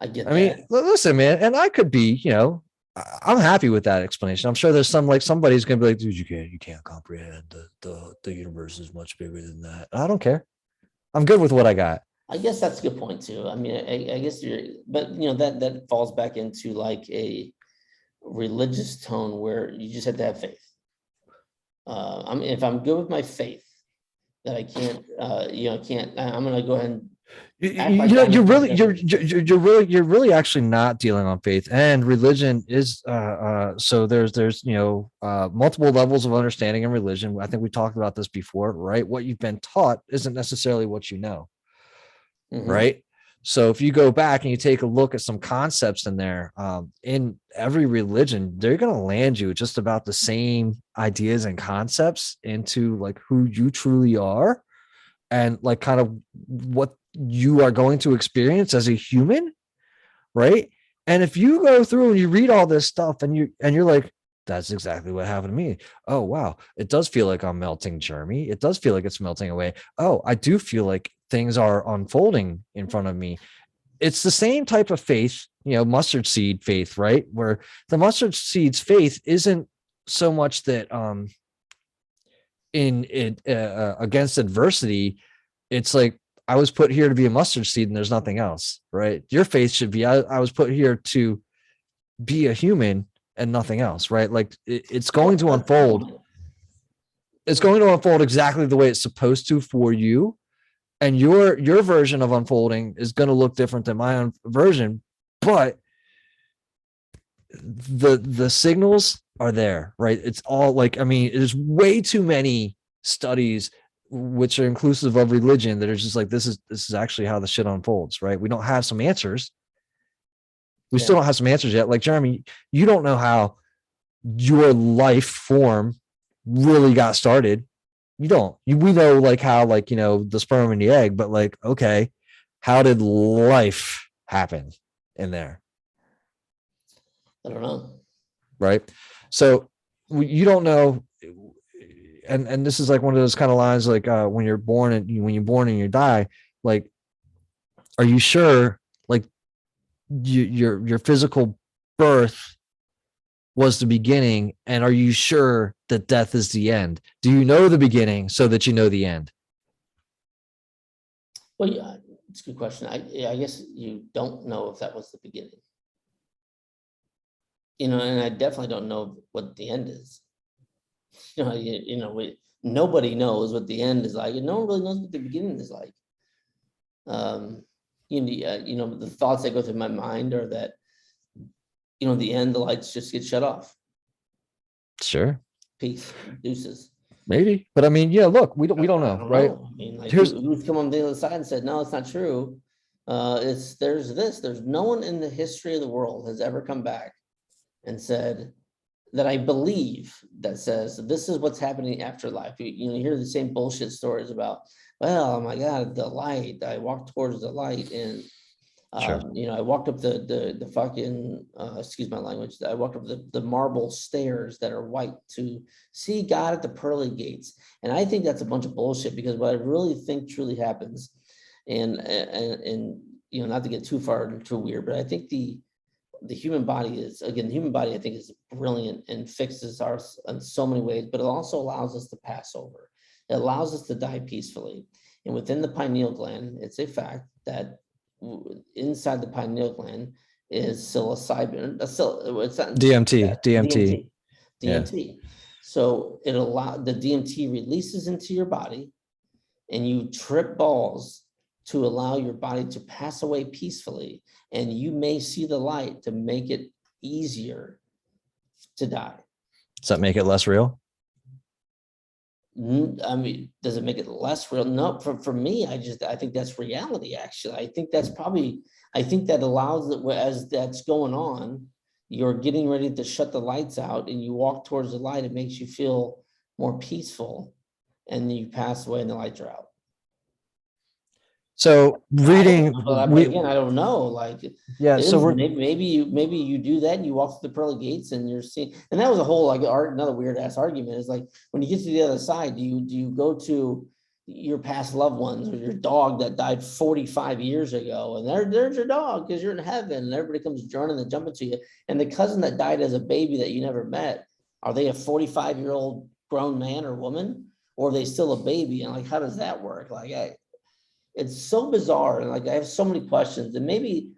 I get that. I mean, listen, man, and I could be, I'm happy with that explanation. I'm sure there's somebody's going to be like, dude, you can't comprehend the universe is much bigger than that. I don't care. I'm good with what I got. I guess that's a good point too. I mean, I guess but that falls back into like a religious tone where you just have to have faith. I mean, if I'm good with my faith, that I can't, I'm going to go ahead and you're really actually not dealing on faith, and religion is so there's multiple levels of understanding in religion. I think we talked about this before, right? What you've been taught isn't necessarily what you know. Right? So if you go back and you take a look at some concepts in there, in every religion, they're going to land you just about the same ideas and concepts into like who you truly are and like kind of what you are going to experience as a human, right? And if you go through and you read all this stuff and you're like, that's exactly what happened to me. Oh, wow. It does feel like I'm melting, Jeremy. It does feel like it's melting away. Oh, I do feel like things are unfolding in front of me. It's the same type of faith, mustard seed faith, right? Where the mustard seed's faith isn't so much that against adversity, it's like, I was put here to be a mustard seed and there's nothing else, right? Your faith should be, I was put here to be a human and nothing else, right? Like it's going to unfold. It's going to unfold exactly the way it's supposed to for you. And your version of unfolding is going to look different than my own version, but the signals are there, right? It's all like, I mean, there's way too many studies which are inclusive of religion that are just like, this is actually how the shit unfolds, right? We don't have some answers. We still don't have some answers yet. Like, Jeremy, you don't know how your life form really got started. We know like how, like, the sperm and the egg, but like, okay, how did life happen in there? I don't know. Right. So you don't know. And this is like one of those kind of lines, like when you're born and you die, like, are you sure, like, your physical birth was the beginning, and are you sure that death is the end? Do you know the beginning so that you know the end? Well, yeah, it's a good question. I guess you don't know if that was the beginning. And I definitely don't know what the end is. Nobody knows what the end is like, and no one really knows what the beginning is like. The thoughts that go through my mind are that, the end, the lights just get shut off. Sure. Peace, deuces. Maybe, but I mean, yeah. Look, we don't know, right? I mean, like, Here's who's come on the other side and said, no, it's not true. There's no one in the history of the world has ever come back and said that I believe that says this is what's happening after life. You hear the same bullshit stories about, well, oh my God, the light. I walked towards the light, and sure. I walked up the fucking excuse my language. I walked up the marble stairs that are white to see God at the pearly gates. And I think that's a bunch of bullshit, because what I really think truly happens, and not to get too far and too weird, but I think the human body is, again, the human body, I think, is brilliant and fixes ours in so many ways, but it also allows us to pass over. It allows us to die peacefully. And within the pineal gland, it's a fact that inside the pineal gland is psilocybin. It's not DMT. DMT. Yeah. DMT. So the DMT releases into your body, and you trip balls to allow your body to pass away peacefully, and you may see the light to make it easier to die. Does that make it less real? I mean, does it make it less real? No, for me, I think that's reality. Actually, I think that allows that, as that's going on, you're getting ready to shut the lights out and you walk towards the light. It makes you feel more peaceful, and you pass away and the lights are out. So reading, but again, I don't know. Like, yeah. So maybe you do that and you walk through the pearly gates and you're seeing. And that was a whole, like, another weird ass argument is, like, when you get to the other side, do you go to your past loved ones or your dog that died 45 years ago, and there's your dog because you're in heaven, and everybody comes running and jumping to you, and the cousin that died as a baby that you never met, are they a 45-year-old grown man or woman, or are they still a baby? And, like, how does that work? Like, it's so bizarre, and, like, I have so many questions, and maybe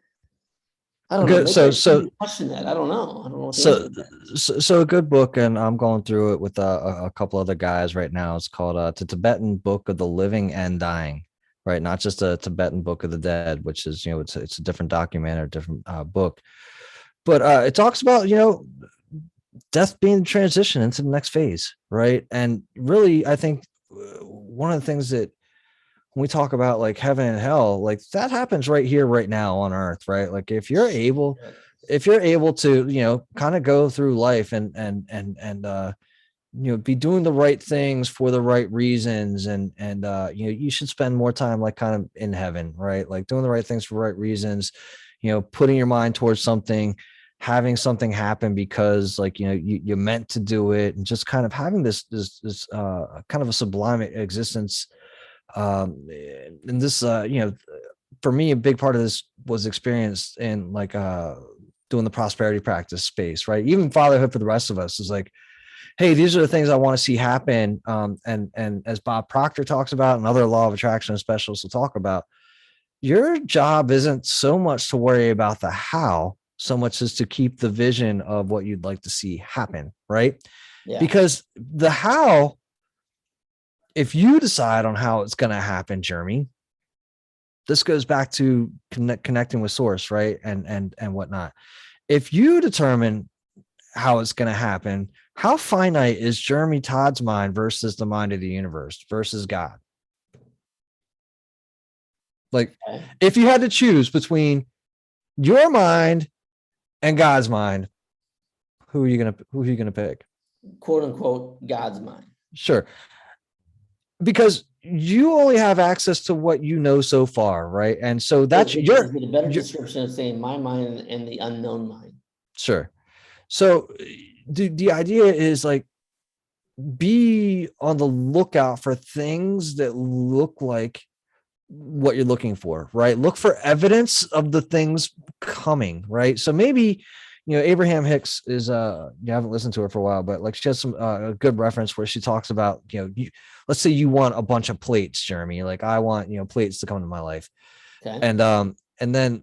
I don't know. Maybe I question that. I don't know. I don't know what the answer is. So a good book, and I'm going through it with a couple other guys right now. It's called The Tibetan Book of the Living and Dying, right? Not just a Tibetan Book of the Dead, which is, it's a different document or a different book, but it talks about, death being the transition into the next phase, right? And really, I think one of the things that, when we talk about, like, heaven and hell, like, that happens right here, right now on earth, right? Like, if you're able to, kind of go through life and be doing the right things for the right reasons, and you should spend more time, like, kind of in heaven, right? Like, doing the right things for the right reasons, putting your mind towards something, having something happen because, like, you meant to do it, and just kind of having this kind of a sublime existence. And this, for me, a big part of this was experienced in, like, doing the prosperity practice space, right? Even fatherhood for the rest of us is like, hey, these are the things I want to see happen. And as Bob Proctor talks about, and other law of attraction specialists will talk about, your job isn't so much to worry about the how, so much as to keep the vision of what you'd like to see happen, right? Yeah. Because the how, if you decide on how it's going to happen, Jeremy, this goes back to connecting with source, right? And whatnot. If you determine how it's going to happen, how finite is Jeremy Todd's mind versus the mind of the universe versus God? Like, if you had to choose between your mind and God's mind, who are you going to pick? quote unquote God's mind. Sure. Because you only have access to what you know so far, right? And so that's is it a better description of saying my mind and the unknown mind? Sure. So the idea is like, be on the lookout for things that look like what you're looking for, right? Look for evidence of the things coming, right? So maybe, Abraham Hicks is you haven't listened to her for a while, but like she has some a good reference where she talks about, let's say you want a bunch of plates, Jeremy, like I want, plates to come into my life. Okay. And then,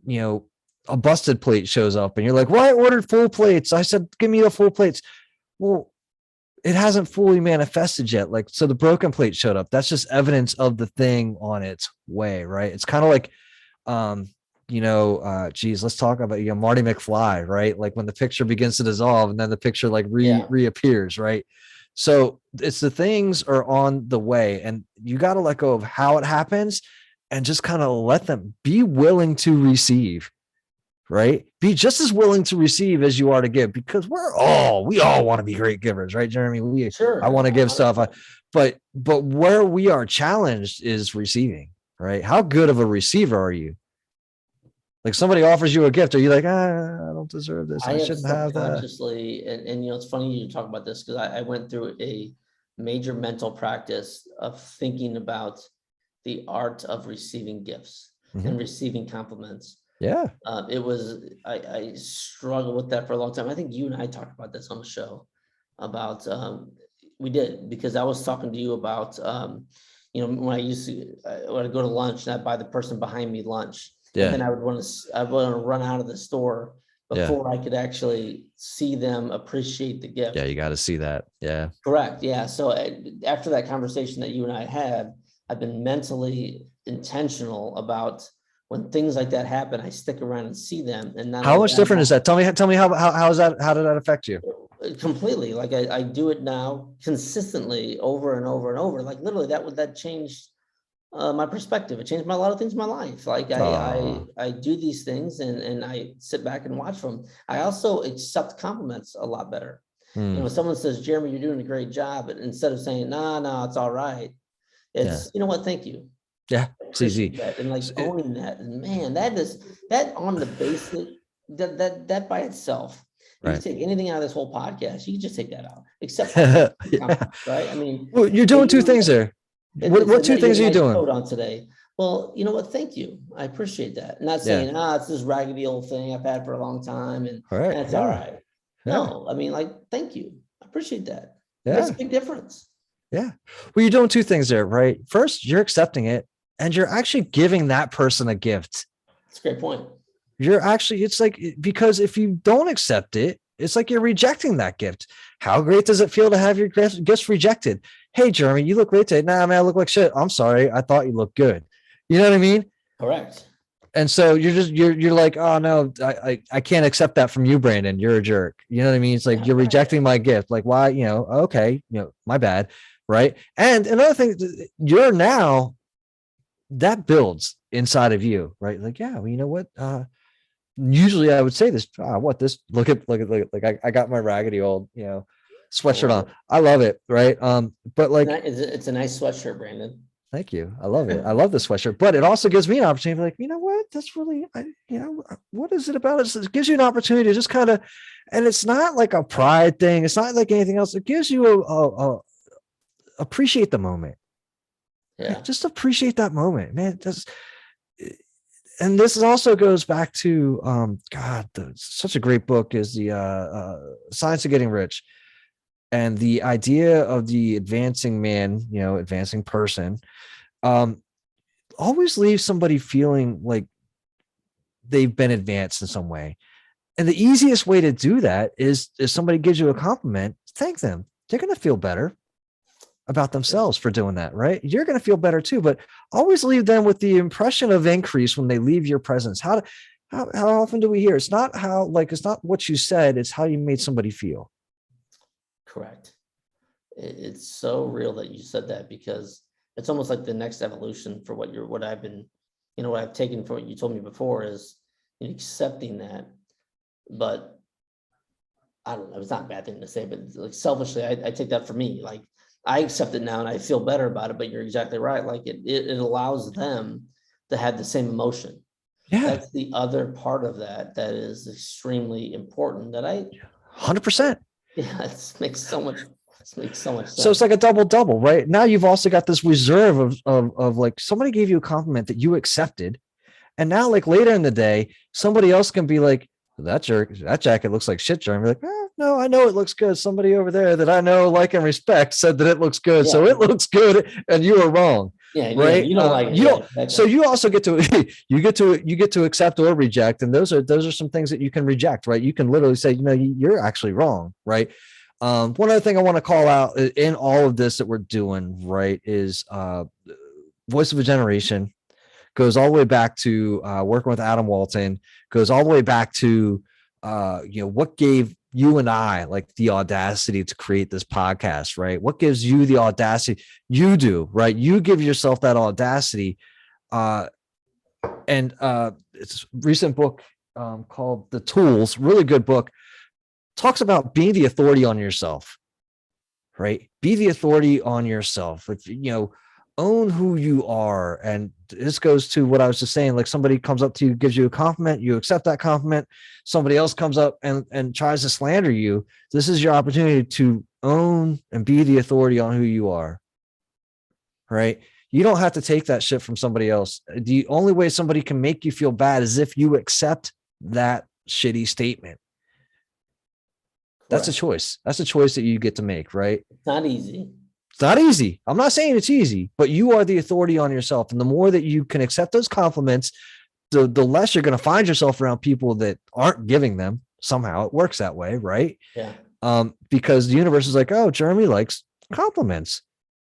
a busted plate shows up and you're like, well, I ordered full plates. I said, give me the full plates. Well, it hasn't fully manifested yet. Like, so the broken plate showed up. That's just evidence of the thing on its way, right? It's kind of like, let's talk about, Marty McFly, right? Like when the picture begins to dissolve and then the picture like reappears, right? So it's the things are on the way and you got to let go of how it happens and just kind of let them be willing to receive. Right? Be just as willing to receive as you are to give, because we all want to be great givers, right, Jeremy? I want to give stuff, but where we are challenged is receiving, right? How good of a receiver are you? Like somebody offers you a gift, are you like, I don't deserve this. I shouldn't have that. Consciously, and it's funny you talk about this because I went through a major mental practice of thinking about the art of receiving gifts and receiving compliments. Yeah. I struggled with that for a long time. I think you and I talked about this on the show about, we did, because I was talking to you about, when I go to lunch and I'd buy the person behind me lunch. Yeah. And then I would want to run out of the store before I could actually see them appreciate the gift. Yeah. You got to see that. Yeah. Correct. Yeah. So after that conversation that you and I had, I've been mentally intentional about when things like that happen, I stick around and see them. And how much different is that? Tell me how is that? How did that affect you? Completely. Like I do it now consistently over and over and over. Like literally that changed my perspective. It changed a lot of things in my life. Like I do these things and I sit back and watch them. I also accept compliments a lot better. When someone says, Jeremy, you're doing a great job, and instead of saying, no, it's all right. It's, you know what, thank you. Yeah, it's easy. That, and like owning that, and man, that on the basic, that by itself, you take anything out of this whole podcast, you can just take that out, except right? I mean, well, you're doing two things there. What two things are you doing on today? Well, you know what? Thank you. I appreciate that. Not saying, it's this raggedy old thing I've had for a long time, and that's all right. No, I mean, like, thank you. I appreciate that. It makes a big difference. Yeah. Well, you're doing two things there, right? First, you're accepting it. And you're actually giving that person a gift. That's a great point. It's like, because if you don't accept it, it's like you're rejecting that gift. How great does it feel to have your gifts rejected? Hey, Jeremy, you look great today. Nah, man, I look like shit. I'm sorry. I thought you looked good. You know what I mean? Correct. And so you're like, oh no, I can't accept that from you, Brandon. You're a jerk. You know what I mean? It's like, you're rejecting my gift. Like, why, okay, my bad. Right. And another thing, you're now, that builds inside of you, right? Like, yeah, well, you know what? Usually I would say this, look at, like I got my raggedy old, sweatshirt on. I love it. Right. But like, it's a nice sweatshirt, Brandon. Thank you. I love it. I love the sweatshirt, but it also gives me an opportunity to be like, you know what? That's really, what is it about it? It gives you an opportunity to just kind of, and it's not like a pride thing. It's not like anything else. It gives you appreciate the moment. Yeah. Just appreciate that moment, man. And this also goes back to such a great book is the Science of Getting Rich, and the idea of the advancing man, advancing person, always leaves somebody feeling like they've been advanced in some way. And the easiest way to do that is if somebody gives you a compliment, thank them. They're going to feel better about themselves for doing that, right? You're going to feel better too, but always leave them with the impression of increase when they leave your presence. How often do we hear? It's not it's not what you said, it's how you made somebody feel. Correct. It's so real that you said that, because it's almost like the next evolution for what I've been, what I've taken from what you told me before is accepting that, but I don't know, it's not a bad thing to say, but like selfishly, I take that for me. Like I accept it now and I feel better about it, but you're exactly right. Like it allows them to have the same emotion. Yeah. That's the other part of that is extremely important that 100%. yeah, it makes so much sense. So it's like a double, right? Now you've also got this reserve of like somebody gave you a compliment that you accepted. And now, like later in the day, somebody else can be like, that jacket looks like shit, Jeremy. Like, no, I know it looks good. Somebody over there that I know, like, and respect said that it looks good. Yeah. So it looks good, and you were wrong. Yeah, right. Yeah, you don't like it. You don't. Exactly. So you also get to you get to accept or reject, and those are some things that you can reject, right? You can literally say, you're actually wrong, right? One other thing I want to call out in all of this that we're doing, right, is Voice of a Generation. Goes all the way back to working with Adam Walton, goes all the way back to, what gave you and I like the audacity to create this podcast, right? What gives you the audacity? You do, right? You give yourself that audacity. And it's a recent book called The Tools, really good book, talks about being the authority on yourself, right? Be the authority on yourself. If own who you are. And this goes to what I was just saying, like somebody comes up to you, gives you a compliment, you accept that compliment. Somebody else comes up and tries to slander you. This is your opportunity to own and be the authority on who you are, right? You don't have to take that shit from somebody else. The only way somebody can make you feel bad is if you accept that shitty statement. That's a choice. That's a choice that you get to make, right? It's not easy. It's not easy. I'm not saying it's easy, but you are the authority on yourself. And the more that you can accept those compliments, the less you're going to find yourself around people that aren't giving them. Somehow it works that way, right? Yeah. Because the universe is like, oh, Jeremy likes compliments.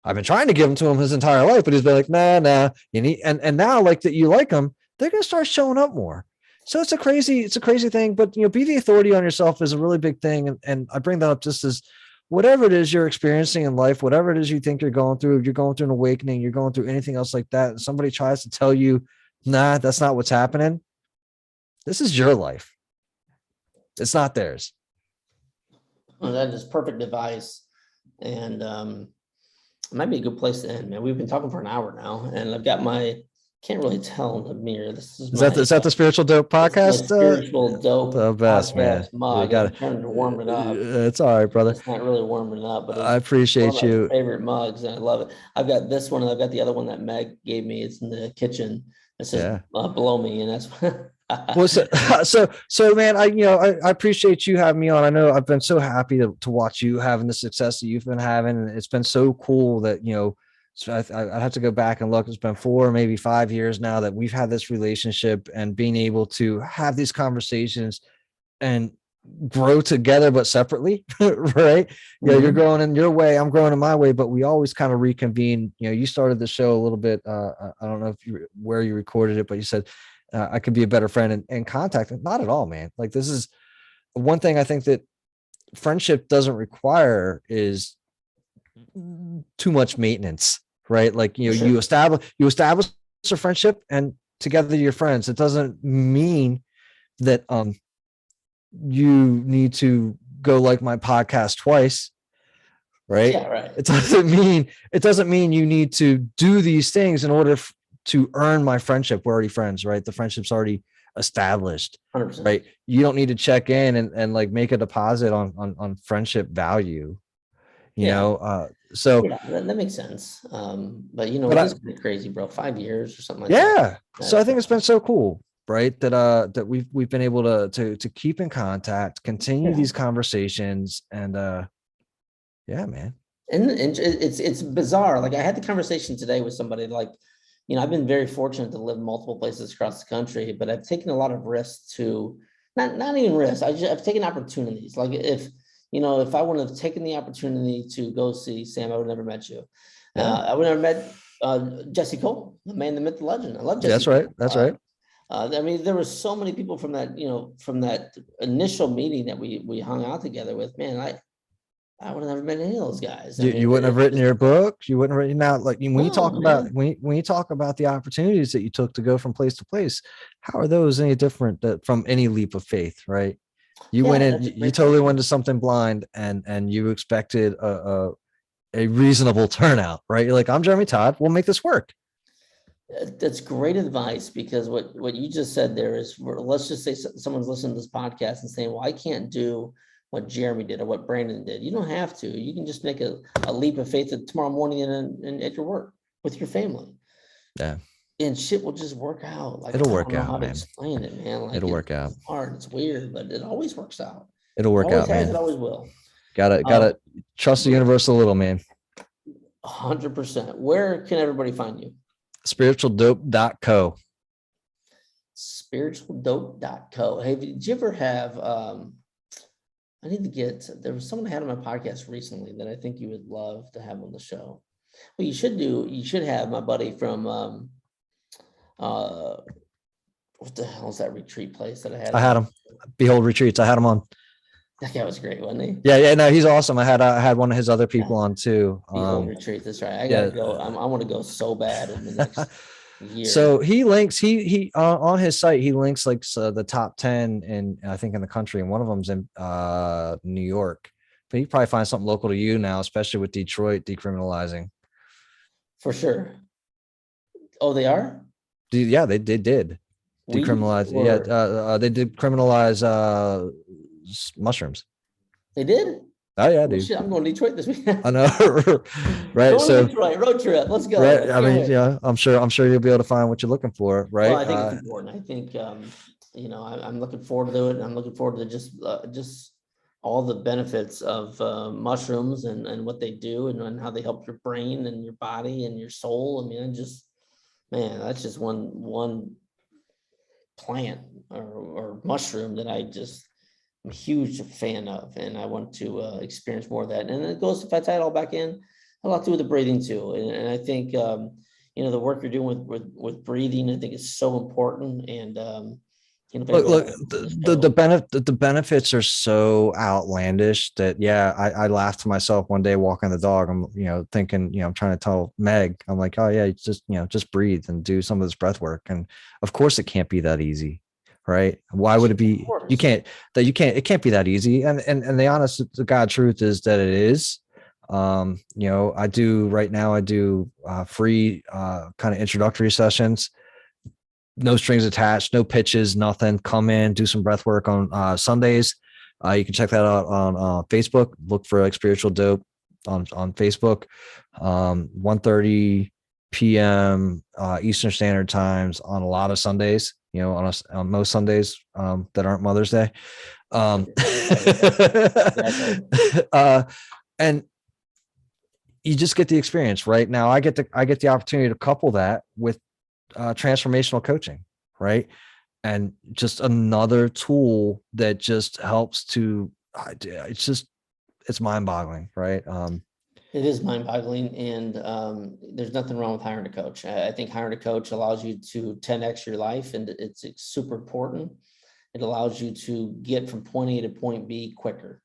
I've been trying to give them to him his entire life, but he's been like, nah. And now, like that you like them, they're going to start showing up more. So it's a crazy thing. But be the authority on yourself is a really big thing. And I bring that up just as whatever it is you're experiencing in life, whatever it is you think you're going through, if you're going through an awakening, you're going through anything else like that, and somebody tries to tell you, nah, that's not what's happening. This is your life. It's not theirs. Well, that is perfect advice. And it might be a good place to end, man. We've been talking for an hour now, and I've got can't really tell in the mirror. Is that the Spiritual Dope podcast? Spiritual Dope. The best, man. Mug. You trying to warm it up. It's all right, brother. It's not really warming it up, but I appreciate you. My favorite mugs, and I love it. I've got this one, and I've got the other one that Meg gave me. It's in the kitchen. It says below me, and that's. Well, so man, I appreciate you having me on. I know I've been so happy to watch you having the success that you've been having, and it's been so cool that So I have to go back and look. It's been 4, maybe 5 years now that we've had this relationship, and being able to have these conversations and grow together, but separately, right? Mm-hmm. You're growing in your way, I'm growing in my way, but we always kind of reconvene. You started the show a little bit. I don't know where you recorded it, but you said I could be a better friend and contact. Not at all, man. Like, this is one thing I think that friendship doesn't require is too much maintenance. Right. Like, you establish a friendship, and together you're friends. It doesn't mean that you need to go like my podcast twice. Right. Yeah, right. It doesn't mean you need to do these things in order to earn my friendship. We're already friends, right? The friendship's already established. 100%. Right. You don't need to check in and like make a deposit on friendship value. So that makes sense. But it's pretty crazy, bro. 5 years or something like that. Yeah. So I think it's been so cool, right? That we've been able to keep in contact, continue these conversations, and yeah, man. And it's bizarre. Like, I had the conversation today with somebody, like, I've been very fortunate to live multiple places across the country, but I've taken a lot of risks to not even risks. I've taken opportunities. Like, if I wouldn't have taken the opportunity to go see Sam, I would have never met you. I would have never met Jesse Cole, the man, the myth, the legend. I love Jesse. That's right. That's right. I mean, there were so many people from that initial meeting that we hung out together with. Man, I would have never met any of those guys. You wouldn't have written your book. You wouldn't have written out, like, when you talk about the opportunities that you took to go from place to place. How are those any different from any leap of faith, right? You Yeah, went in, that's a you great totally point. went to something blind, and you expected a reasonable turnout, right? You're like, I'm Jeremy Todd. We'll make this work. That's great advice, because what you just said there is, let's just say someone's listening to this podcast and saying, well, I can't do what Jeremy did or what Brandon did. You don't have to. You can just make a leap of faith tomorrow morning and at your work with your family. Yeah, And shit will just work out. Like, it'll I work don't know out, how to man. explain it, man. Like, It'll work out. it's hard, it's weird, but it always works out. It'll It work always out, has, it man. always will. Gotta trust the universe a little, man. 100%. Where can everybody find you? Spiritualdope.co. Spiritualdope.co. Hey, did you ever have I need to get, there was someone I had on my podcast recently that I think you would love to have on the show. Well, you should have my buddy from uh what the hell is that retreat place that I had? I had him. Behold Retreats. I had him on. That guy was great, wasn't he? Yeah, no, he's awesome. I had one of his other people on too. Behold Retreat. That's right. I Yeah. gotta go. I want to go so bad in the next year. So he links, he on his site, he links like the top 10 in, I think, in the country, and one of them's in New York. But you probably find something local to you now, especially with Detroit decriminalizing. For sure. Oh, they are? Yeah, they did decriminalize. Yeah, they did criminalize mushrooms. They did? Oh yeah, Oh, dude. shit, I'm going to Detroit this weekend. I know, right? Going So to Detroit, road trip. Let's go. right. I mean, yeah, I'm sure you'll be able to find what you're looking for, right? Well, I think it's important. I think I'm looking forward to it, and I'm looking forward to just all the benefits of mushrooms and what they do, and how they help your brain and your body and your soul. I mean, man, that's just one plant or mushroom that I'm a huge fan of, and I want to experience more of that. And it goes, if I tie it all back in, a lot to do with the breathing too. And I think the work you're doing with breathing, I think is so important. And look, the benefits are so outlandish that, yeah, I laughed to myself one day walking the dog. I'm thinking, I'm trying to tell Meg, I'm like, oh yeah, just breathe and do some of this breath work. And of course it can't be that easy, right? Why would it be? It can't be that easy. And the God truth is that it is. I do free kind of introductory sessions, no strings attached, no pitches, nothing. Come in, do some breath work on Sundays. You can check that out on Facebook. Look for like Spiritual Dope on Facebook. 1:30 p.m. Eastern Standard Times on a lot of Sundays. On most Sundays that aren't Mother's Day. And you just get the experience. Right now, I get the opportunity to couple that with transformational coaching, right? And just another tool that just helps to, it's mind-boggling, right? It is mind-boggling, and there's nothing wrong with hiring a coach. I think hiring a coach allows you to 10x your life, and it's super important. It allows you to get from point A to point B quicker.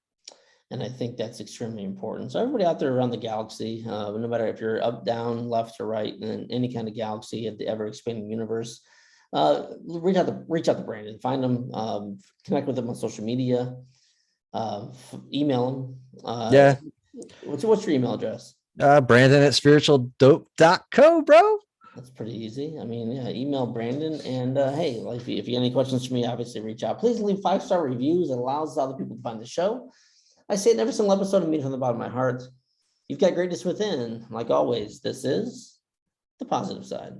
And I think that's extremely important. So everybody out there around the galaxy, no matter if you're up, down, left, or right, in any kind of galaxy of the ever-expanding universe, reach out to Brandon, find him, connect with him on social media, email him. Yeah. What's your email address? Brandon at spiritualdope.co, bro. That's pretty easy. I mean, yeah, email Brandon, and hey, like, if you get any questions for me, obviously reach out. Please leave 5-star reviews. It allows other people to find the show. I say it in every single episode, and mean it from the bottom of my heart. You've got greatness within. Like always, this is the positive side.